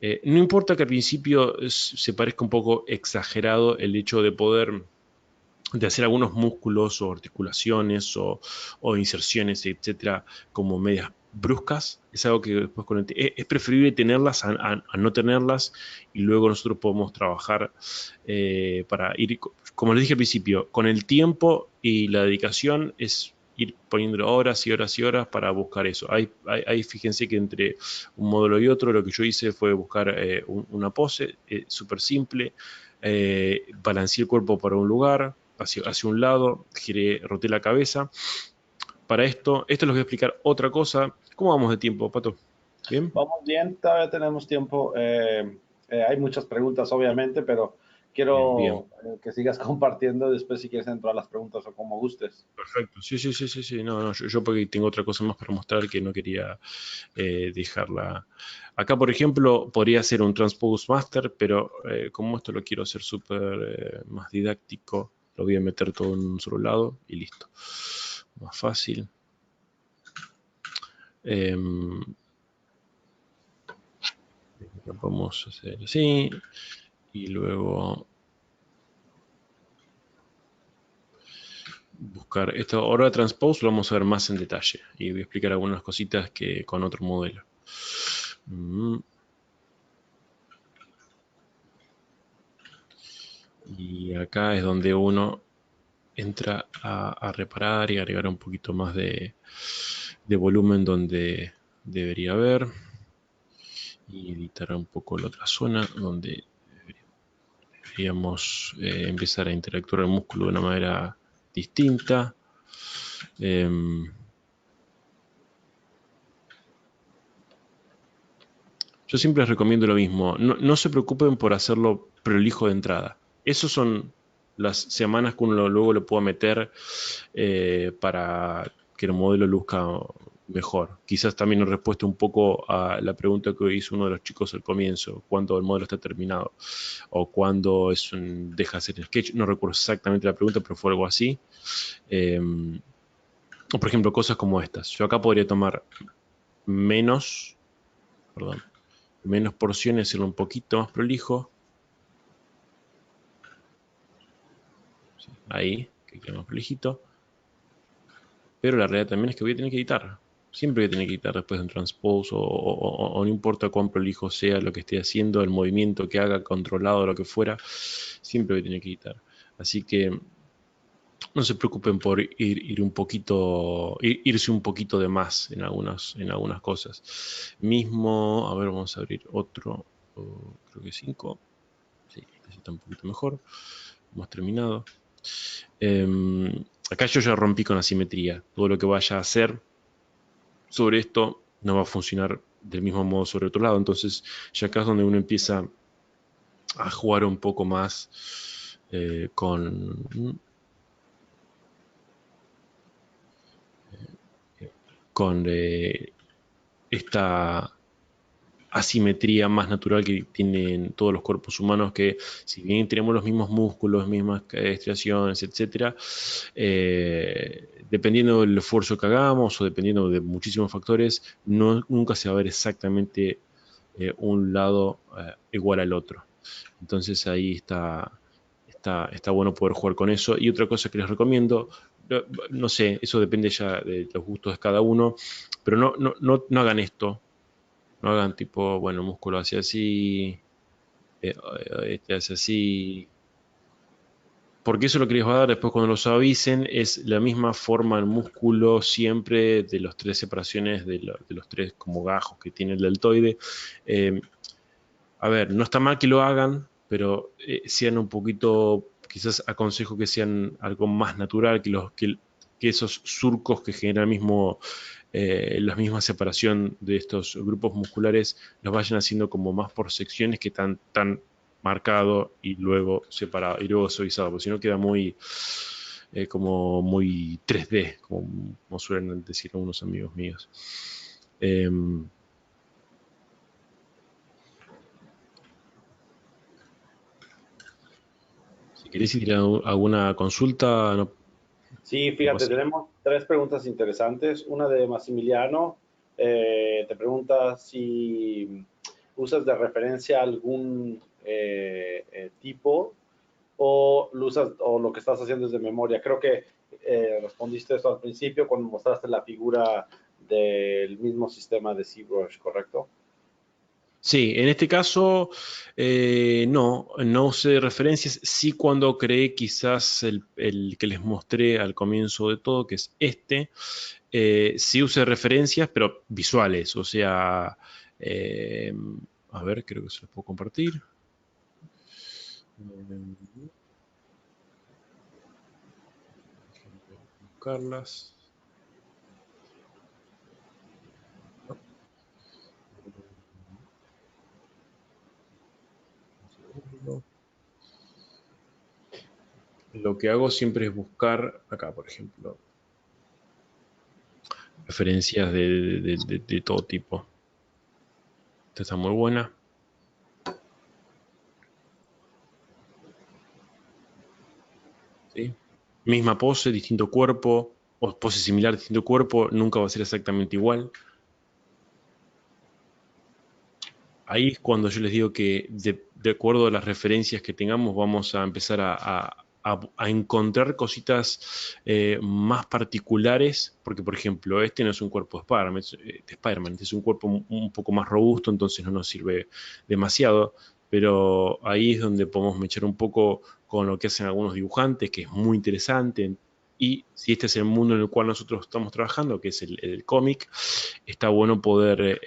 No importa que al principio se parezca un poco exagerado el hecho de hacer algunos músculos o articulaciones o inserciones, etcétera, como medias bruscas. Es algo que después es preferible tenerlas a no tenerlas y luego nosotros podemos trabajar para ir, como les dije al principio, con el tiempo y la dedicación es ir poniendo horas y horas y horas para buscar eso. Fíjense que entre un módulo y otro lo que yo hice fue buscar una pose súper simple, balanceé el cuerpo para un lugar, hacia un lado, roté la cabeza. Para esto les voy a explicar otra cosa. ¿Cómo vamos de tiempo, Pato? ¿Bien? Vamos bien, todavía tenemos tiempo. Hay muchas preguntas, obviamente, pero Bien, bien. quiero que sigas compartiendo después si quieres entrar a las preguntas o como gustes. Perfecto. Sí, sí, sí, sí, sí. No, no, yo porque tengo otra cosa más para mostrar que no quería dejarla. Acá, por ejemplo, podría ser un Transpose Master, pero como esto lo quiero hacer súper más didáctico, lo voy a meter todo en un solo lado y listo. Más fácil. Lo podemos hacer así. Y luego buscar esto. Ahora Transpose lo vamos a ver más en detalle. Y voy a explicar algunas cositas que con otro modelo. Y acá es donde uno entra a reparar y agregar un poquito más de volumen donde debería haber. Y editar un poco la otra zona donde deberíamos empezar a interactuar el músculo de una manera distinta. Yo siempre les recomiendo lo mismo. No se preocupen por hacerlo prolijo de entrada. Esas son las semanas que uno luego lo pueda meter para que el modelo luzca mejor. Quizás también en respuesta un poco a la pregunta que hizo uno de los chicos al comienzo, cuándo el modelo está terminado o cuándo deja de ser el sketch. No recuerdo exactamente la pregunta, pero fue algo así. O por ejemplo, cosas como estas. Yo acá podría tomar menos, perdón, menos porciones, hacerlo un poquito más prolijo. Sí, ahí, que quede más prolijito. Pero la realidad también es que voy a tener que editar. Siempre voy a tener que editar después de un transpose o no importa cuán prolijo sea lo que esté haciendo, el movimiento que haga, controlado, lo que fuera, siempre voy a tener que editar. Así que no se preocupen por un poquito, irse un poquito de más en algunas cosas. Mismo, a ver, vamos a abrir otro, creo que 5. Sí, este está un poquito mejor. Hemos terminado. Acá yo ya rompí con la simetría. Todo lo que vaya a hacer sobre esto no va a funcionar del mismo modo sobre otro lado. Entonces, ya acá es donde uno empieza a jugar un poco más con esta asimetría más natural que tienen todos los cuerpos humanos, que si bien tenemos los mismos músculos, mismas estriaciones, etcétera, dependiendo del esfuerzo que hagamos o dependiendo de muchísimos factores, nunca se va a ver exactamente un lado igual al otro. Entonces ahí está bueno poder jugar con eso. Y otra cosa que les recomiendo, no sé, eso depende ya de los gustos de cada uno, pero no hagan esto. No hagan tipo, bueno, músculo hacia así, este hacia así. Porque eso lo que les va a dar después cuando lo suavicen es la misma forma el músculo siempre de las tres separaciones de los tres como gajos que tiene el deltoide. Eh, a ver, no está mal que lo hagan, pero sean un poquito, quizás aconsejo que sean algo más natural que esos surcos que generan mismo la misma separación de estos grupos musculares los vayan haciendo como más por secciones que tan marcado y luego separado y luego suavizado, porque si no queda muy como muy 3D, como suelen decir algunos amigos míos. Si queréis ir a alguna consulta, no, Sí, no fíjate, pasa nada. tenemos tres preguntas interesantes. Una de Massimiliano, te pregunta si usas de referencia algún tipo o lo usas o lo que estás haciendo es de memoria. Creo que respondiste eso al principio cuando mostraste la figura del mismo sistema de ZBrush, ¿correcto? Sí, en este caso no usé referencias, sí cuando creé quizás el que les mostré al comienzo de todo, que es este, sí usé referencias, pero visuales, o sea, eh, a ver, creo que se los puedo compartir. Buscarlas. Un segundo. Lo que hago siempre es buscar, acá por ejemplo, referencias de todo tipo. Esta está muy buena. ¿Sí? Misma pose, distinto cuerpo, o pose similar, distinto cuerpo, nunca va a ser exactamente igual. Ahí es cuando yo les digo que de acuerdo a las referencias que tengamos, vamos a empezar a encontrar cositas más particulares, porque por ejemplo, este no es un cuerpo de Spider-Man, este es un cuerpo un poco más robusto, entonces no nos sirve demasiado, pero ahí es donde podemos mechar un poco con lo que hacen algunos dibujantes, que es muy interesante. Y si este es el mundo en el cual nosotros estamos trabajando, que es el cómic, está bueno poder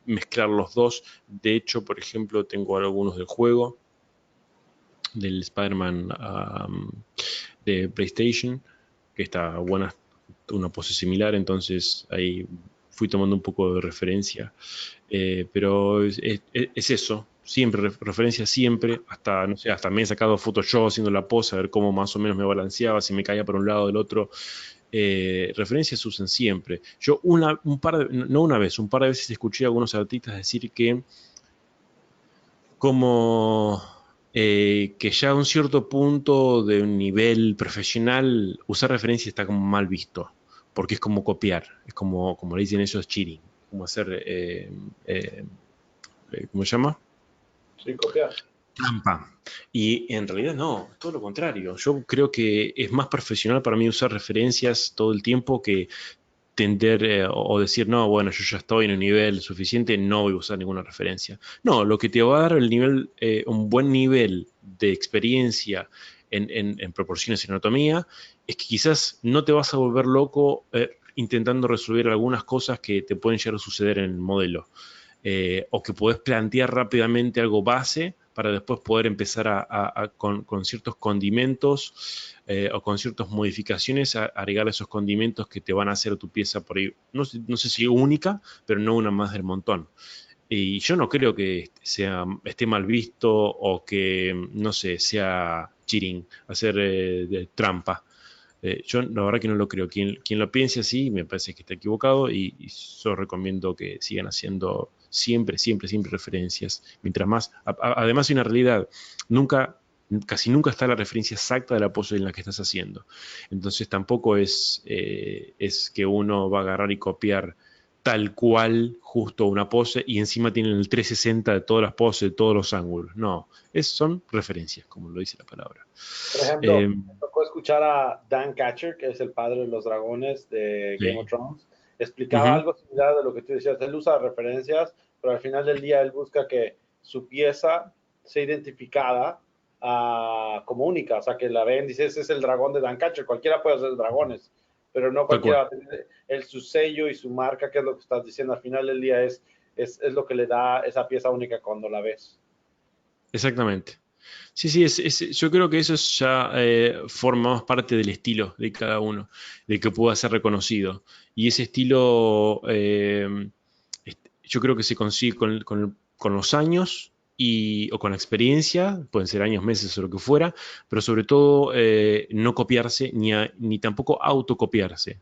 mezclar los dos. De hecho, por ejemplo, tengo algunos del juego, del Spider-Man de PlayStation, que está buena, una pose similar, entonces ahí fui tomando un poco de referencia. Pero es eso, siempre, referencia siempre, hasta, no sé, hasta me he sacado fotos yo haciendo la pose, a ver cómo más o menos me balanceaba, si me caía por un lado o del otro. referencias se usan siempre. Yo no una vez, un par de veces escuché a algunos artistas decir que como que ya a un cierto punto de un nivel profesional usar referencias está como mal visto, porque es como copiar, es como le dicen ellos, cheating, como hacer, ¿cómo se llama? Sí, copiar. Trampa. Y en realidad no, todo lo contrario. Yo creo que es más profesional para mí usar referencias todo el tiempo que tender o decir, no, bueno, yo ya estoy en un nivel suficiente, no voy a usar ninguna referencia. No, lo que te va a dar el nivel, un buen nivel de experiencia en proporciones y anatomía, es que quizás no te vas a volver loco intentando resolver algunas cosas que te pueden llegar a suceder en el modelo. O que podés plantear rápidamente algo base para después poder empezar con ciertos condimentos o con ciertas modificaciones a agregar esos condimentos que te van a hacer tu pieza por ahí, no sé si única, pero no una más del montón. Y yo no creo que esté mal visto o que, no sé, sea cheating, hacer de trampa. Yo la verdad que no lo creo. Quien lo piense así me parece que está equivocado y yo recomiendo que sigan haciendo siempre, siempre, siempre referencias. Mientras más, además hay una realidad, nunca, casi nunca está la referencia exacta de la pose en la que estás haciendo. Entonces tampoco es que uno va a agarrar y copiar tal cual justo una pose y encima tienen el 360 de todas las poses, de todos los ángulos. No, son referencias, como lo dice la palabra. Por ejemplo, Eh, me tocó escuchar a Dan Catcher, que es el padre de los dragones de Game of sí. Thrones. Explicaba Ujú. algo similar de lo que tú decías. Él usa referencias, pero al final del día él busca que su pieza sea identificada como única. O sea, que la ven, dice, ese es el dragón de Dan Catcher. Cualquiera puede hacer dragones, pero no Tal cualquiera cual. va a tener su sello y su marca, que es lo que estás diciendo. Al final del día es lo que le da esa pieza única cuando la ves. Exactamente. Sí, sí, yo creo que eso ya forma más parte del estilo de cada uno, de que pueda ser reconocido. Y ese estilo, yo creo que se consigue con los años o con la experiencia, pueden ser años, meses o lo que fuera, pero sobre todo no copiarse ni tampoco autocopiarse.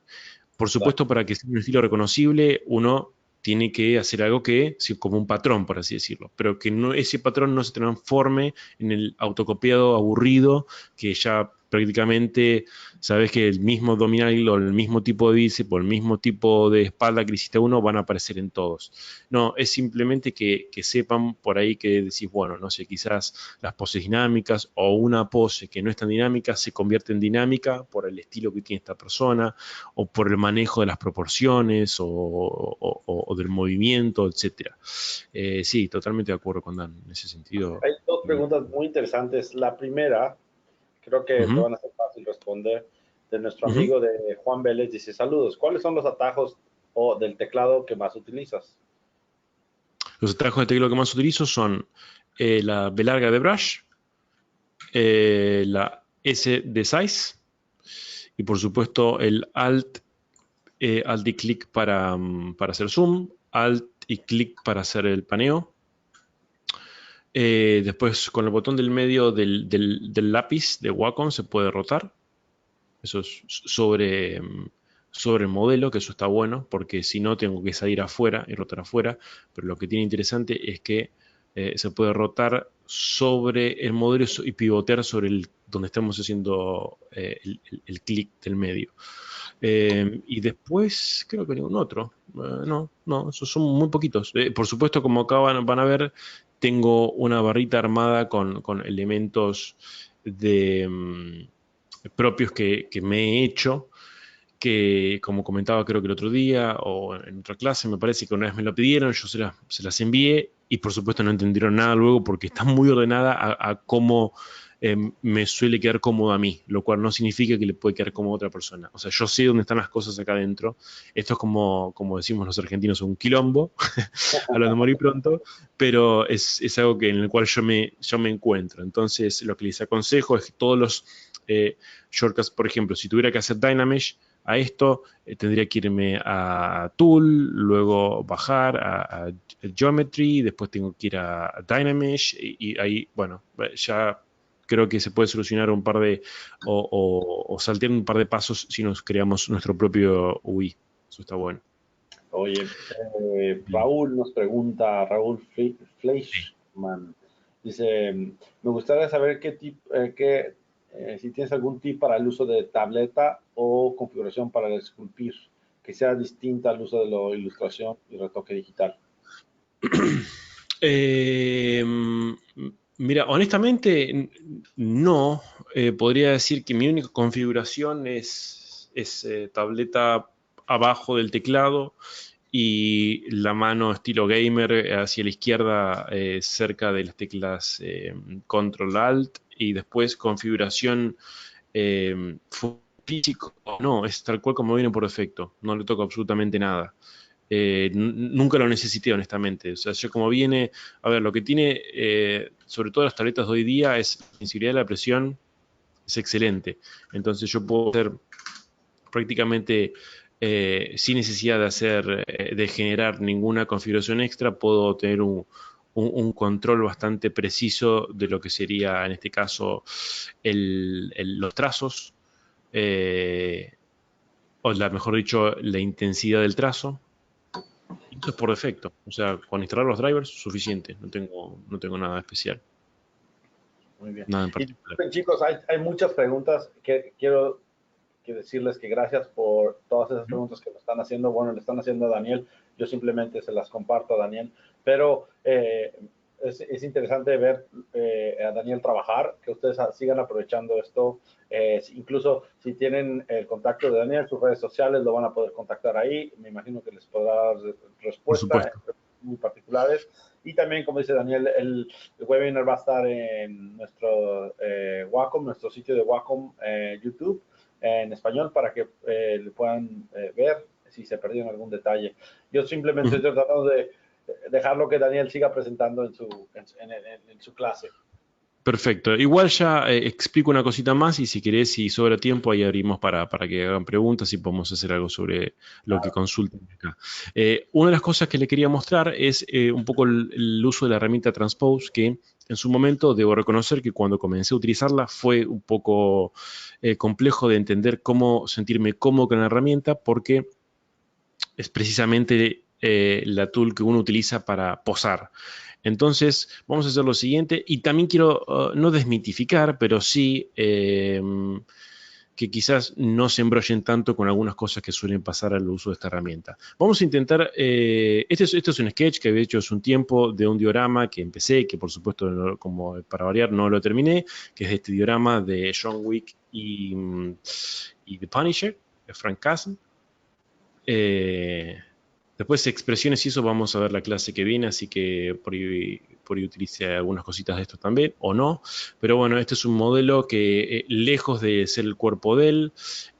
Por supuesto, para que sea un estilo reconocible, uno tiene que hacer algo que, sí, como un patrón, por así decirlo, pero que ese patrón no se transforme en el autocopiado aburrido, que ya prácticamente sabes que el mismo abdominal o el mismo tipo de bíceps o el mismo tipo de espalda que hiciste uno van a aparecer en todos. No, es simplemente que sepan por ahí que decís, bueno, no sé, quizás las poses dinámicas o una pose que no es tan dinámica se convierte en dinámica por el estilo que tiene esta persona o por el manejo de las proporciones o del movimiento, etcétera. Sí, totalmente de acuerdo con Dan en ese sentido. Hay dos preguntas muy interesantes. La primera, creo que te Ujú, van a ser fácil responder, de nuestro ujú. amigo de Juan Vélez. Dice, saludos, ¿cuáles son los atajos del teclado que más utilizas? Los atajos de teclado que más utilizo son la B larga de brush, la S de size y por supuesto el Alt y clic para hacer zoom, Alt y clic para hacer el paneo. Después con el botón del medio del lápiz de Wacom se puede rotar. Eso es sobre el modelo, que eso está bueno, porque si no tengo que salir afuera y rotar afuera, pero lo que tiene interesante es que se puede rotar sobre el modelo y pivotear sobre donde estamos haciendo el clic del medio. Y después creo que ningún otro. No, no, esos son muy poquitos. Por supuesto, como acá van a ver, tengo una barrita armada con elementos de, propios que me he hecho, que como comentaba creo que el otro día o en otra clase, me parece que una vez me lo pidieron, yo se las envié y por supuesto no entendieron nada luego porque está muy ordenada a cómo me suele quedar cómodo a mí, lo cual no significa que le puede quedar cómodo a otra persona. O sea, yo sé dónde están las cosas acá adentro. Esto es como decimos los argentinos, un quilombo, hablando de morir pronto, pero es algo en el cual yo me encuentro. Entonces, lo que les aconsejo es que todos los shortcuts, por ejemplo, si tuviera que hacer Dynamesh, a esto tendría que irme a Tool, luego bajar a Geometry, después tengo que ir a Dynamesh y ahí, bueno, ya creo que se puede solucionar un par de, o saltear un par de pasos si nos creamos nuestro propio UI. Eso está bueno. Oye, Bien. Raúl nos pregunta, Raúl Sí. Fleischmann, dice, me gustaría saber si tienes algún tip para el uso de tableta o configuración para el esculpir, que sea distinta al uso de la ilustración y retoque digital. Eh, Mira, honestamente, no. Podría decir que mi única configuración es tableta abajo del teclado y la mano estilo gamer hacia la izquierda cerca de las teclas Control Alt y después configuración físico. No, es tal cual como viene por defecto. No le toco absolutamente nada. Nunca lo necesité, honestamente. O sea, yo como viene, a ver, lo que tiene, sobre todo las tabletas de hoy día, es la sensibilidad de la presión, es excelente. Entonces yo puedo hacer prácticamente sin necesidad de generar ninguna configuración extra, puedo tener un control bastante preciso de lo que sería, en este caso, los trazos, eh, mejor dicho, la intensidad del trazo. Eso es por defecto. O sea, con instalar los drivers, suficiente. No tengo nada especial. Muy bien. Nada en Y particular. disculpen, chicos, hay muchas preguntas que quiero que decirles que gracias por todas esas preguntas que me están haciendo. Bueno, le están haciendo a Daniel, yo simplemente se las comparto a Daniel, pero es interesante ver a Daniel trabajar, que ustedes sigan aprovechando esto. Incluso si tienen el contacto de Daniel, sus redes sociales lo van a poder contactar ahí. Me imagino que les podrá dar Por respuesta supuesto. muy particulares. Y también, como dice Daniel, el webinar va a estar en nuestro Wacom, nuestro sitio de Wacom YouTube en español para que le puedan ver si se perdieron algún detalle. Yo simplemente Ujú. estoy tratando de dejarlo que Daniel siga presentando en su clase. Perfecto. Igual ya explico una cosita más y si querés, si sobra tiempo, ahí abrimos para que hagan preguntas y podemos hacer algo sobre lo que Claro. consulten acá. Una de las cosas que le quería mostrar es un poco el uso de la herramienta Transpose, que en su momento debo reconocer que cuando comencé a utilizarla fue un poco complejo de entender cómo sentirme cómodo con la herramienta porque es precisamente la tool que uno utiliza para posar. Entonces, vamos a hacer lo siguiente y también quiero no desmitificar, pero sí que quizás no se embrollen tanto con algunas cosas que suelen pasar al uso de esta herramienta. Vamos a intentar, este es un sketch que había hecho hace un tiempo de un diorama que empecé, que por supuesto, como para variar, no lo terminé, que es de este diorama de John Wick y The Punisher, de Frank Castle. Eh, Después expresiones y eso vamos a ver la clase que viene, así que por ahí utilice algunas cositas de esto también, o no. Pero bueno, este es un modelo que lejos de ser el cuerpo de él,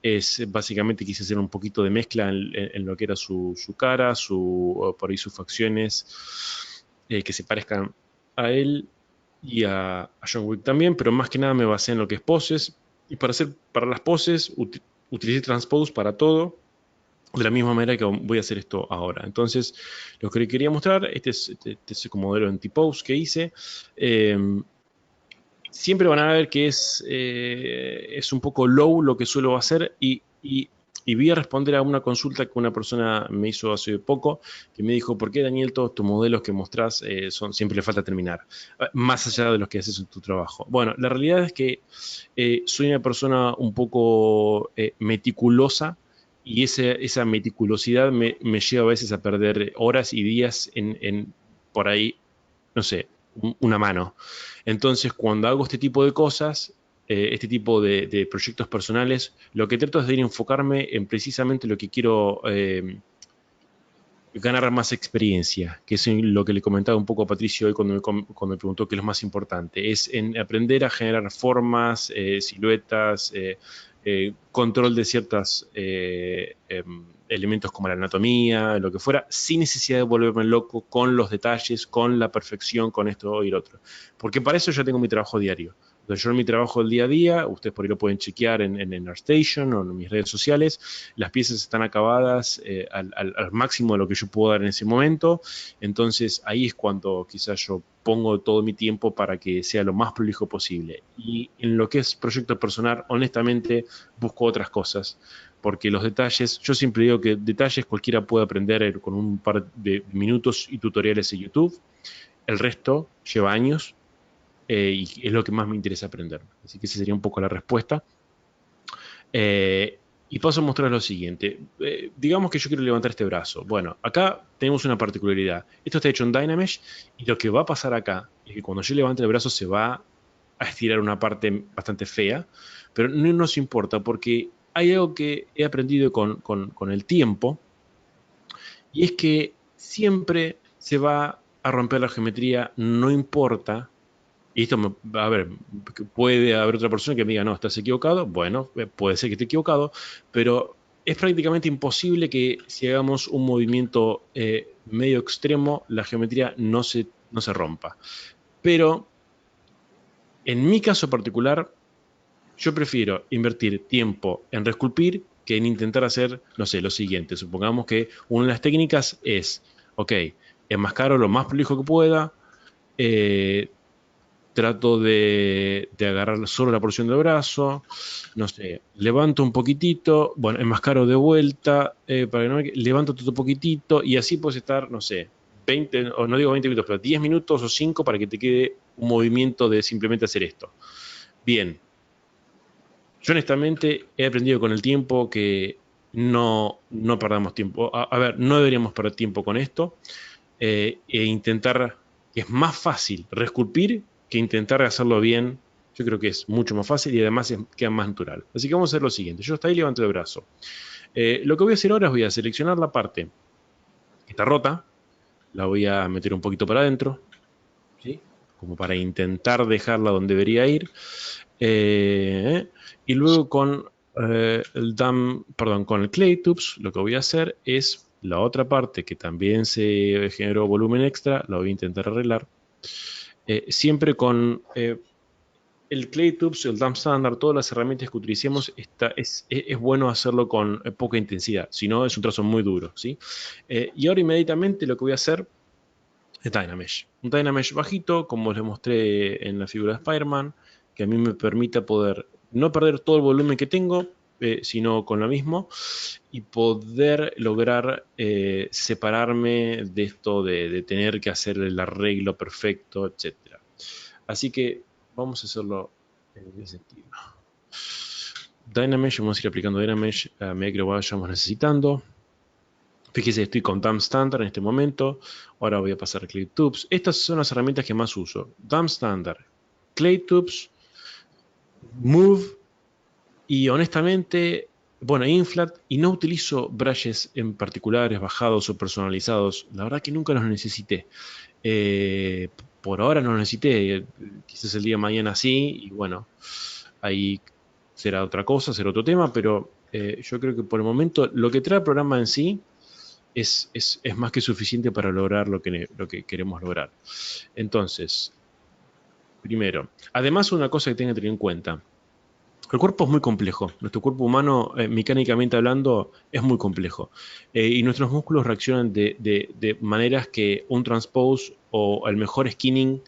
es básicamente quise hacer un poquito de mezcla en lo que era su cara, por ahí sus facciones, que se parezcan a él y a John Wick también, pero más que nada me basé en lo que es poses. Y para las poses, utilicé Transpose para todo de la misma manera que voy a hacer esto ahora. Entonces, lo que le quería mostrar, este es el modelo en T-Pose que hice. Eh, Siempre van a ver que es un poco low lo que suelo hacer y voy a responder a una consulta que una persona me hizo hace poco, que me dijo, ¿por qué Daniel todos tus modelos que mostrás siempre le falta terminar? Más allá de los que haces en tu trabajo. Bueno, la realidad es que soy una persona un poco meticulosa y esa meticulosidad me lleva a veces a perder horas y días por ahí, no sé, una mano. Entonces, cuando hago este tipo de cosas, este tipo de proyectos personales, lo que trato es de ir a enfocarme en precisamente lo que quiero ganar más experiencia, que es lo que le comentaba un poco a Patricio hoy cuando me preguntó qué es lo más importante, es en aprender a generar formas, siluetas, control de ciertos elementos como la anatomía, lo que fuera, sin necesidad de volverme loco con los detalles, con la perfección, con esto y lo otro. Porque para eso ya tengo mi trabajo diario. Entonces, yo en mi trabajo del día a día, ustedes por ahí lo pueden chequear en ArtStation o en mis redes sociales, las piezas están acabadas al máximo de lo que yo puedo dar en ese momento. Entonces, ahí es cuando quizás yo pongo todo mi tiempo para que sea lo más prolijo posible. Y en lo que es proyecto personal, honestamente, busco otras cosas. Porque los detalles, yo siempre digo que detalles cualquiera puede aprender con un par de minutos y tutoriales en YouTube. El resto lleva años y es lo que más me interesa aprender. Así que esa sería un poco la respuesta. Y paso a mostrar lo siguiente. Digamos que yo quiero levantar este brazo. Bueno, acá tenemos una particularidad. Esto está hecho en Dynamesh y lo que va a pasar acá es que cuando yo levante el brazo se va a estirar una parte bastante fea, pero no nos importa porque hay algo que he aprendido con el tiempo y es que siempre se va a romper la geometría, no importa. Y esto, a ver, puede haber otra persona que me diga, no, estás equivocado. Bueno, puede ser que esté equivocado, pero es prácticamente imposible que si hagamos un movimiento medio extremo, la geometría no se rompa. Pero en mi caso particular, yo prefiero invertir tiempo en reesculpir que en intentar hacer, no sé, lo siguiente. Supongamos que una de las técnicas es, ok, enmascaro lo más prolijo que pueda, eh, trato de agarrar solo la porción del brazo, no sé, levanto un poquitito, bueno, enmascaro de vuelta, para que no levanto todo poquitito y así puedes estar, no sé, 20, o no digo 20 minutos, pero 10 minutos o 5 para que te quede un movimiento de simplemente hacer esto. Bien, yo honestamente he aprendido con el tiempo que no perdamos tiempo. A ver, no deberíamos perder tiempo con esto e intentar, que es más fácil reesculpir que intentar hacerlo bien. Yo creo que es mucho más fácil y además queda más natural. Así que vamos a hacer lo siguiente. Yo hasta ahí levanto el brazo. Lo que voy a hacer ahora es voy a seleccionar la parte que está rota, la voy a meter un poquito para adentro, ¿sí? Como para intentar dejarla donde debería ir. Y luego con el Clay Tubes, lo que voy a hacer es la otra parte que también se generó volumen extra, la voy a intentar arreglar. Siempre con el Clay Tubes, el Dump Standard, todas las herramientas que utilicemos, es bueno hacerlo con poca intensidad, si no es un trazo muy duro, ¿sí? Y ahora inmediatamente lo que voy a hacer es Dynamesh. Un Dynamesh bajito, como les mostré en la figura de Spider-Man, que a mí me permita poder no perder todo el volumen que tengo, sino con lo mismo, y poder lograr separarme de esto de tener que hacer el arreglo perfecto, etc. Así que vamos a hacerlo en ese sentido. Dynamesh, vamos a ir aplicando Dynamesh a medida que lo vayamos necesitando. Fíjese, estoy con Dump Standard en este momento. Ahora voy a pasar a Clay Tubes. Estas son las herramientas que más uso. Dump Standard, Clay Tubes, Move y honestamente, bueno, Inflat. Y no utilizo brushes en particulares, bajados o personalizados. La verdad que nunca los necesité. Por ahora no los necesité. Quizás el día de mañana sí. Y bueno, ahí será otra cosa, será otro tema. Pero yo creo que por el momento lo que trae el programa en sí es más que suficiente para lograr lo que queremos lograr. Entonces, primero, además una cosa que tienen que tener en cuenta, el cuerpo es muy complejo, nuestro cuerpo humano, mecánicamente hablando, es muy complejo. Y nuestros músculos reaccionan de maneras que un transpose o el mejor skinning.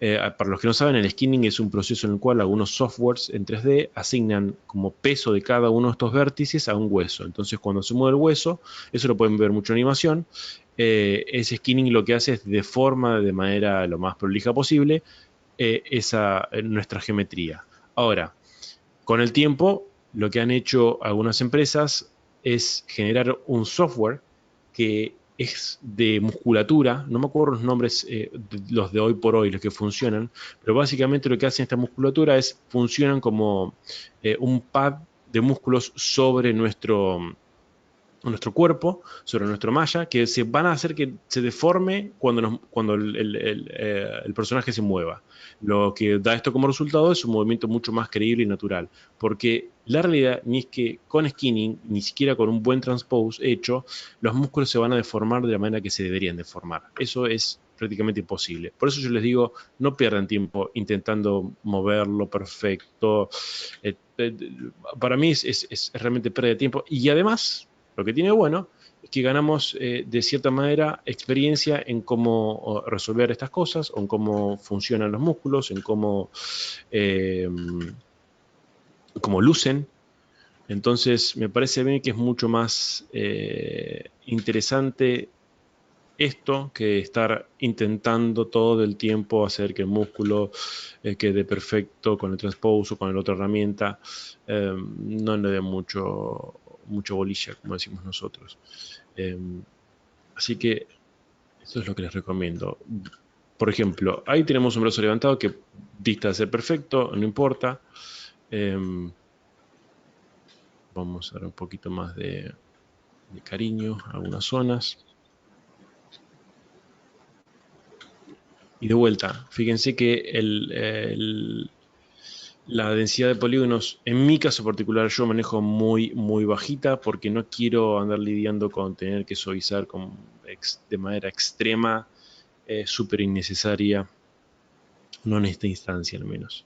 Para los que no saben, el skinning es un proceso en el cual algunos softwares en 3D asignan como peso de cada uno de estos vértices a un hueso. Entonces, cuando se mueve el hueso, eso lo pueden ver mucho en animación, ese skinning lo que hace es deforma de manera lo más prolija posible nuestra geometría. Ahora, con el tiempo, lo que han hecho algunas empresas es generar un software que es de musculatura, no me acuerdo los nombres, los de hoy por hoy, los que funcionan, pero básicamente lo que hacen esta musculatura es, funcionan como un pad de músculos sobre nuestro cuerpo, sobre nuestra malla, que se van a hacer que se deforme cuando el personaje se mueva. Lo que da esto como resultado es un movimiento mucho más creíble y natural, porque la realidad ni es que con skinning, ni siquiera con un buen transpose hecho, los músculos se van a deformar de la manera que se deberían deformar. Eso es prácticamente imposible. Por eso yo les digo, no pierdan tiempo intentando moverlo perfecto. Para mí es realmente pérdida de tiempo. Y además, lo que tiene bueno es que ganamos de cierta manera experiencia en cómo resolver estas cosas, o en cómo funcionan los músculos, en eh, cómo lucen. Entonces, me parece a mí que es mucho más interesante esto que estar intentando todo el tiempo hacer que el músculo quede perfecto con el transpose o con la otra herramienta. No le dé mucho bolilla, como decimos nosotros. Eh, Así que eso es lo que les recomiendo. Por ejemplo, ahí tenemos un brazo levantado que dista de ser perfecto, no importa. Eh, Vamos a dar un poquito más de cariño a algunas zonas. Y de vuelta, fíjense que la densidad de polígonos, en mi caso particular, yo manejo muy bajita porque no quiero andar lidiando con tener que suavizar de manera extrema, súper innecesaria, no en esta instancia al menos.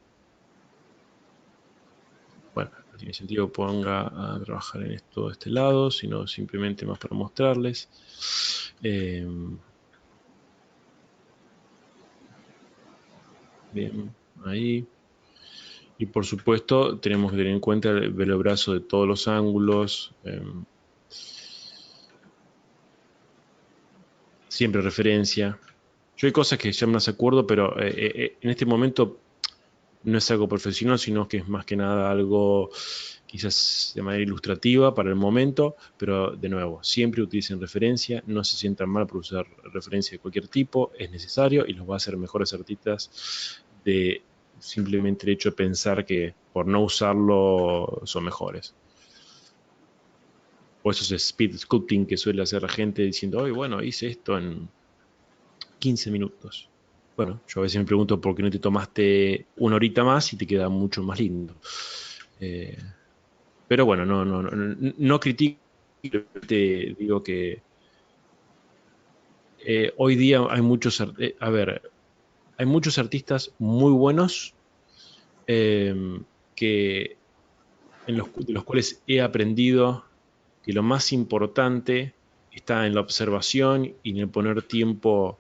Bueno, no tiene sentido que ponga a trabajar en esto de este lado, sino simplemente más para mostrarles. Bien, ahí. Y por supuesto, tenemos que tener en cuenta el velebrazo de todos los ángulos. Siempre referencia. Yo hay cosas que ya me las acuerdo, pero en este momento no es algo profesional, sino que es más que nada algo quizás de manera ilustrativa para el momento, pero de nuevo, siempre utilicen referencia, no se sientan mal por usar referencia de cualquier tipo, es necesario y los va a hacer mejores artistas de simplemente el hecho de pensar que por no usarlo son mejores. O esos speed sculpting que suele hacer la gente diciendo, oye, bueno, hice esto en 15 minutos. Bueno, yo a veces me pregunto por qué no te tomaste una horita más y te queda mucho más lindo. Eh, pero bueno, no critico, te digo que hoy día hay hay muchos artistas muy buenos eh, que, de los cuales he aprendido que lo más importante está en la observación y en el poner tiempo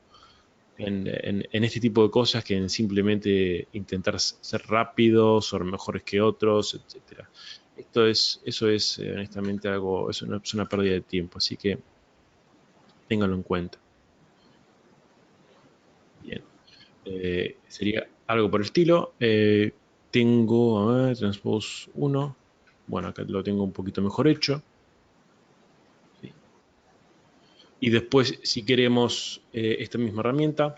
en este tipo de cosas que en simplemente intentar ser rápidos, ser mejores que otros, etcétera. Eso es honestamente algo, es una pérdida de tiempo, así que ténganlo en cuenta. Bien. Sería algo por el estilo. Tengo, a ver, Transpose 1. Bueno, acá lo tengo un poquito mejor hecho. Sí. Y después, si queremos esta misma herramienta,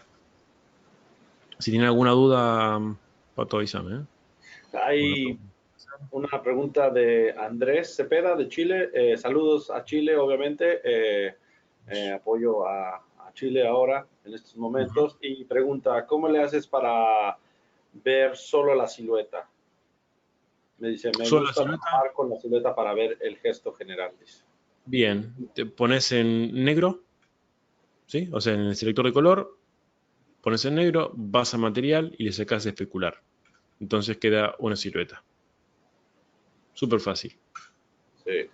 si tienen alguna duda, Pato, avísame. Hay una pregunta de Andrés Cepeda de Chile. Saludos a Chile, obviamente. Apoyo a Chile ahora, en estos momentos. Y pregunta, ¿cómo le haces para ver solo la silueta? Me dice, me Solo la gusta silueta. trabajar con la silueta para ver el gesto general, dice. Bien, te pones en negro, ¿sí? O sea, en el selector de color, pones en negro, vas a material y le sacas especular. Entonces queda una silueta. Súper fácil. Sí.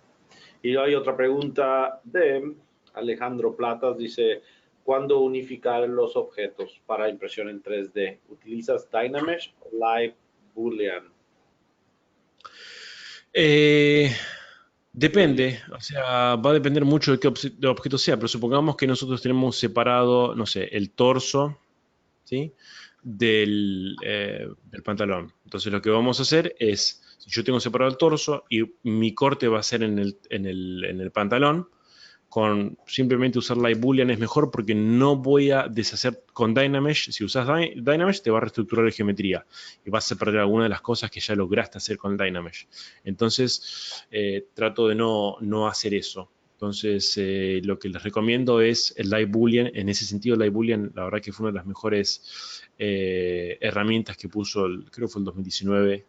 Y hay otra pregunta de Alejandro Platas, dice, ¿cuándo unificar los objetos para impresión en 3D? ¿Utilizas Dynamesh o Live Boolean? Eh, Depende, o sea, va a depender mucho de qué de objeto sea, pero supongamos que nosotros tenemos separado, no sé, el torso, ¿sí? Del pantalón. Entonces lo que vamos a hacer es, si yo tengo separado el torso y mi corte va a ser en el pantalón, con simplemente usar Live Boolean es mejor porque no voy a deshacer con Dynamesh. Si usas Dynamesh te va a reestructurar la geometría y vas a perder alguna de las cosas que ya lograste hacer con Dynamesh. Entonces trato de no hacer eso. Entonces lo que les recomiendo es el Live Boolean. En ese sentido Live Boolean la verdad que fue una de las mejores herramientas que puso, creo que fue el 2019.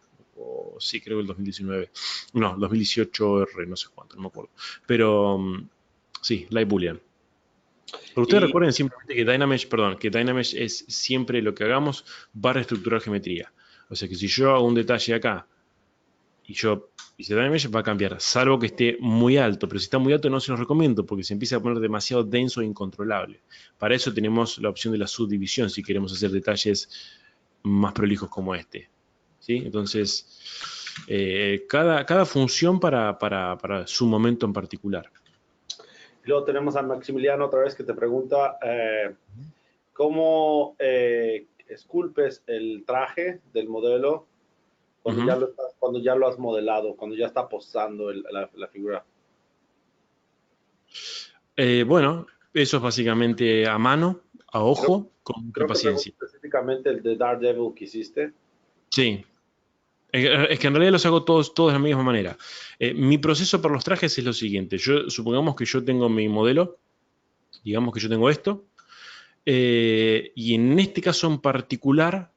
Sí, creo que el 2019. No, 2018 R, no sé cuánto, no me acuerdo. Pero sí, Live Boolean. Pero ustedes Y recuerden simplemente que Dynamesh, perdón, que Dynamesh es siempre lo que hagamos va a reestructurar geometría. O sea que si yo hago un detalle acá y yo hice Dynamesh va a cambiar, salvo que esté muy alto, pero si está muy alto no se los recomiendo porque se empieza a poner demasiado denso e incontrolable. Para eso tenemos la opción de la subdivisión si queremos hacer detalles más prolijos como este. ¿Sí? Entonces, cada función para su momento en particular. luego tenemos a Maximiliano otra vez que te pregunta cómo esculpes el traje del modelo Ujú. cuando ya lo has modelado, cuando ya está posando la figura. Bueno, eso es básicamente a mano, a Creo, ojo, con mucha creo que pregunta paciencia. específicamente el de Daredevil que hiciste. Sí, es que en realidad los hago todos de la misma manera. Mi proceso para los trajes es lo siguiente. Supongamos que yo tengo mi modelo, digamos que yo tengo esto, y en este caso en particular,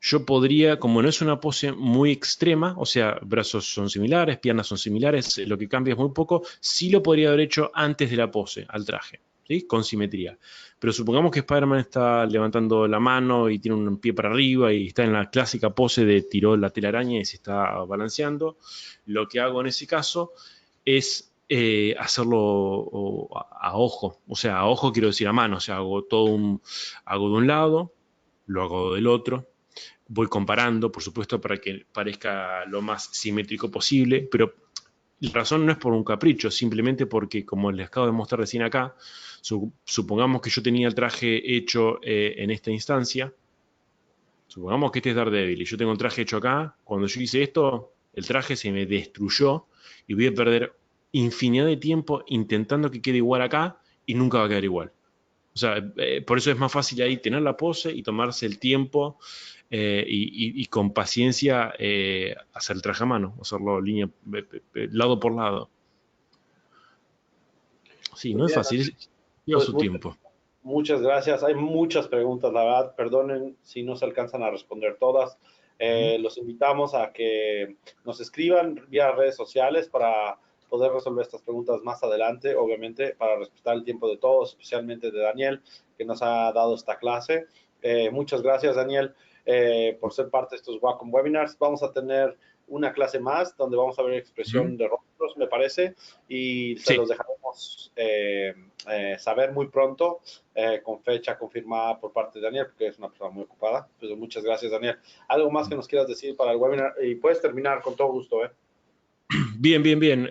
yo podría, como no es una pose muy extrema, o sea, brazos son similares, piernas son similares, lo que cambia es muy poco, sí lo podría haber hecho antes de la pose, al traje, ¿sí? Con simetría. Pero supongamos que Spider-Man está levantando la mano y tiene un pie para arriba y está en la clásica pose de tiró la telaraña y se está balanceando. Lo que hago en ese caso es hacerlo a ojo, o sea, a ojo quiero decir a mano, o sea, hago de un lado, lo hago del otro, voy comparando, por supuesto, para que parezca lo más simétrico posible, pero la razón no es por un capricho, simplemente porque, como les acabo de mostrar recién acá, supongamos que yo tenía el traje hecho en esta instancia, supongamos que este es Daredevil y yo tengo el traje hecho acá, cuando yo hice esto, el traje se me destruyó y voy a perder infinidad de tiempo intentando que quede igual acá y nunca va a quedar igual. O sea, por eso es más fácil ahí tener la pose y tomarse el tiempo y con paciencia hacer el traje a mano, hacerlo línea, lado por lado. Sí, Muy no es bien, fácil, lleva pues su tiempo. muchas gracias. Hay muchas preguntas, la verdad. Perdonen si no se alcanzan a responder todas. Los invitamos a que nos escriban vía redes sociales para poder resolver estas preguntas más adelante, obviamente, para respetar el tiempo de todos, especialmente de Daniel, que nos ha dado esta clase. Muchas gracias, Daniel, por ser parte de estos Wacom Webinars. Vamos a tener una clase más donde vamos a ver Ujú. expresión de rostros, me parece, y se Sí, los dejaremos saber muy pronto, con fecha confirmada por parte de Daniel, porque es una persona muy ocupada. Pues muchas gracias, Daniel. ¿Algo más que nos quieras decir para el webinar? Y puedes terminar con todo gusto, ¿eh? bien, bien, bien.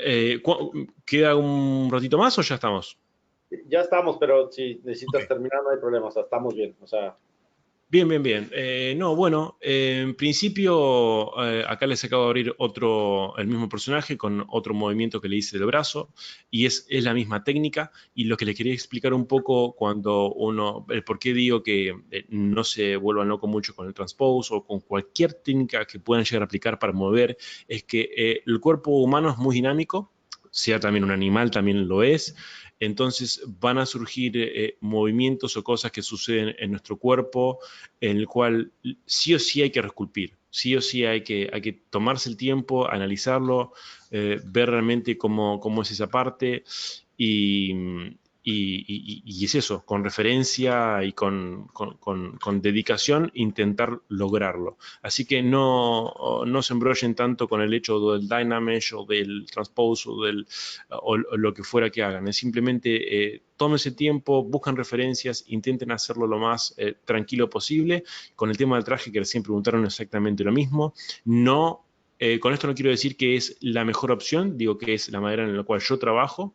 ¿Queda un ratito más o ya estamos? Ya estamos, pero si Ok. necesitas terminar, no hay problema, o sea, estamos bien. O sea, Bien, bien, bien. No, bueno, en principio acá les acabo de abrir el mismo personaje con otro movimiento que le hice del brazo y es la misma técnica y lo que les quería explicar un poco el por qué digo que no se vuelvan locos mucho con el transpose o con cualquier técnica que puedan llegar a aplicar para mover, es que el cuerpo humano es muy dinámico, sea también un animal, también lo es. Entonces van a surgir movimientos o cosas que suceden en nuestro cuerpo en el cual sí o sí hay que reesculpir, sí o sí hay que tomarse el tiempo, analizarlo, ver realmente cómo es esa parte y, y es eso, con referencia y con dedicación, intentar lograrlo. Así que no se embrollen tanto con el hecho del Dynamesh o del Transpose o lo que fuera que hagan. Es simplemente tómense tiempo, buscan referencias, intenten hacerlo lo más tranquilo posible. Con el tema del traje, que recién preguntaron exactamente lo mismo. No, con esto no quiero decir que es la mejor opción, digo que es la manera en la cual yo trabajo.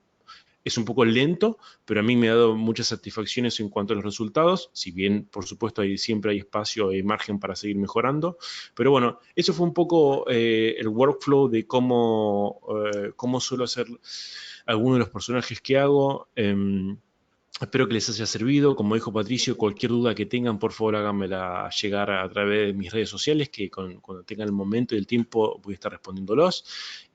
Es un poco lento, pero a mí me ha dado muchas satisfacciones en cuanto a los resultados, si bien, por supuesto, siempre hay espacio y margen para seguir mejorando. Pero bueno, eso fue un poco el workflow de cómo suelo hacer algunos de los personajes que hago. Espero que les haya servido. Como dijo Patricio, cualquier duda que tengan, por favor háganmela llegar a través de mis redes sociales, que cuando tengan el momento y el tiempo voy a estar respondiéndolos.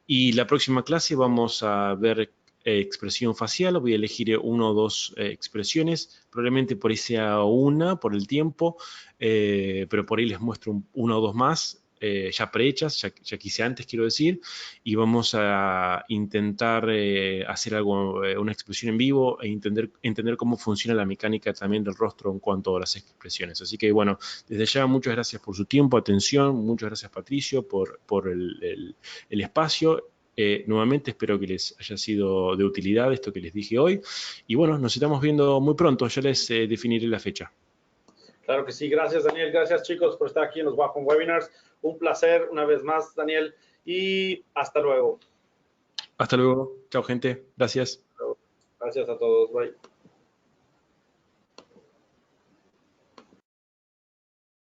Y la próxima clase vamos a ver expresión facial. Voy a elegir una o dos expresiones. Probablemente por ahí sea una, por el tiempo, pero por ahí les muestro una o dos más. ya prehechas, ya quise antes, quiero decir, y vamos a intentar hacer algo, una expresión en vivo e entender cómo funciona la mecánica también del rostro en cuanto a las expresiones. Así que bueno, desde ya muchas gracias por su tiempo, atención, muchas gracias Patricio por el espacio. Nuevamente espero que les haya sido de utilidad esto que les dije hoy. Y bueno, nos estamos viendo muy pronto, ya les definiré la fecha. Claro que sí, gracias Daniel, gracias chicos por estar aquí en los Wacom Webinars. Un placer una vez más, Daniel, y hasta luego. Hasta luego, chao gente, gracias. Gracias a todos, bye.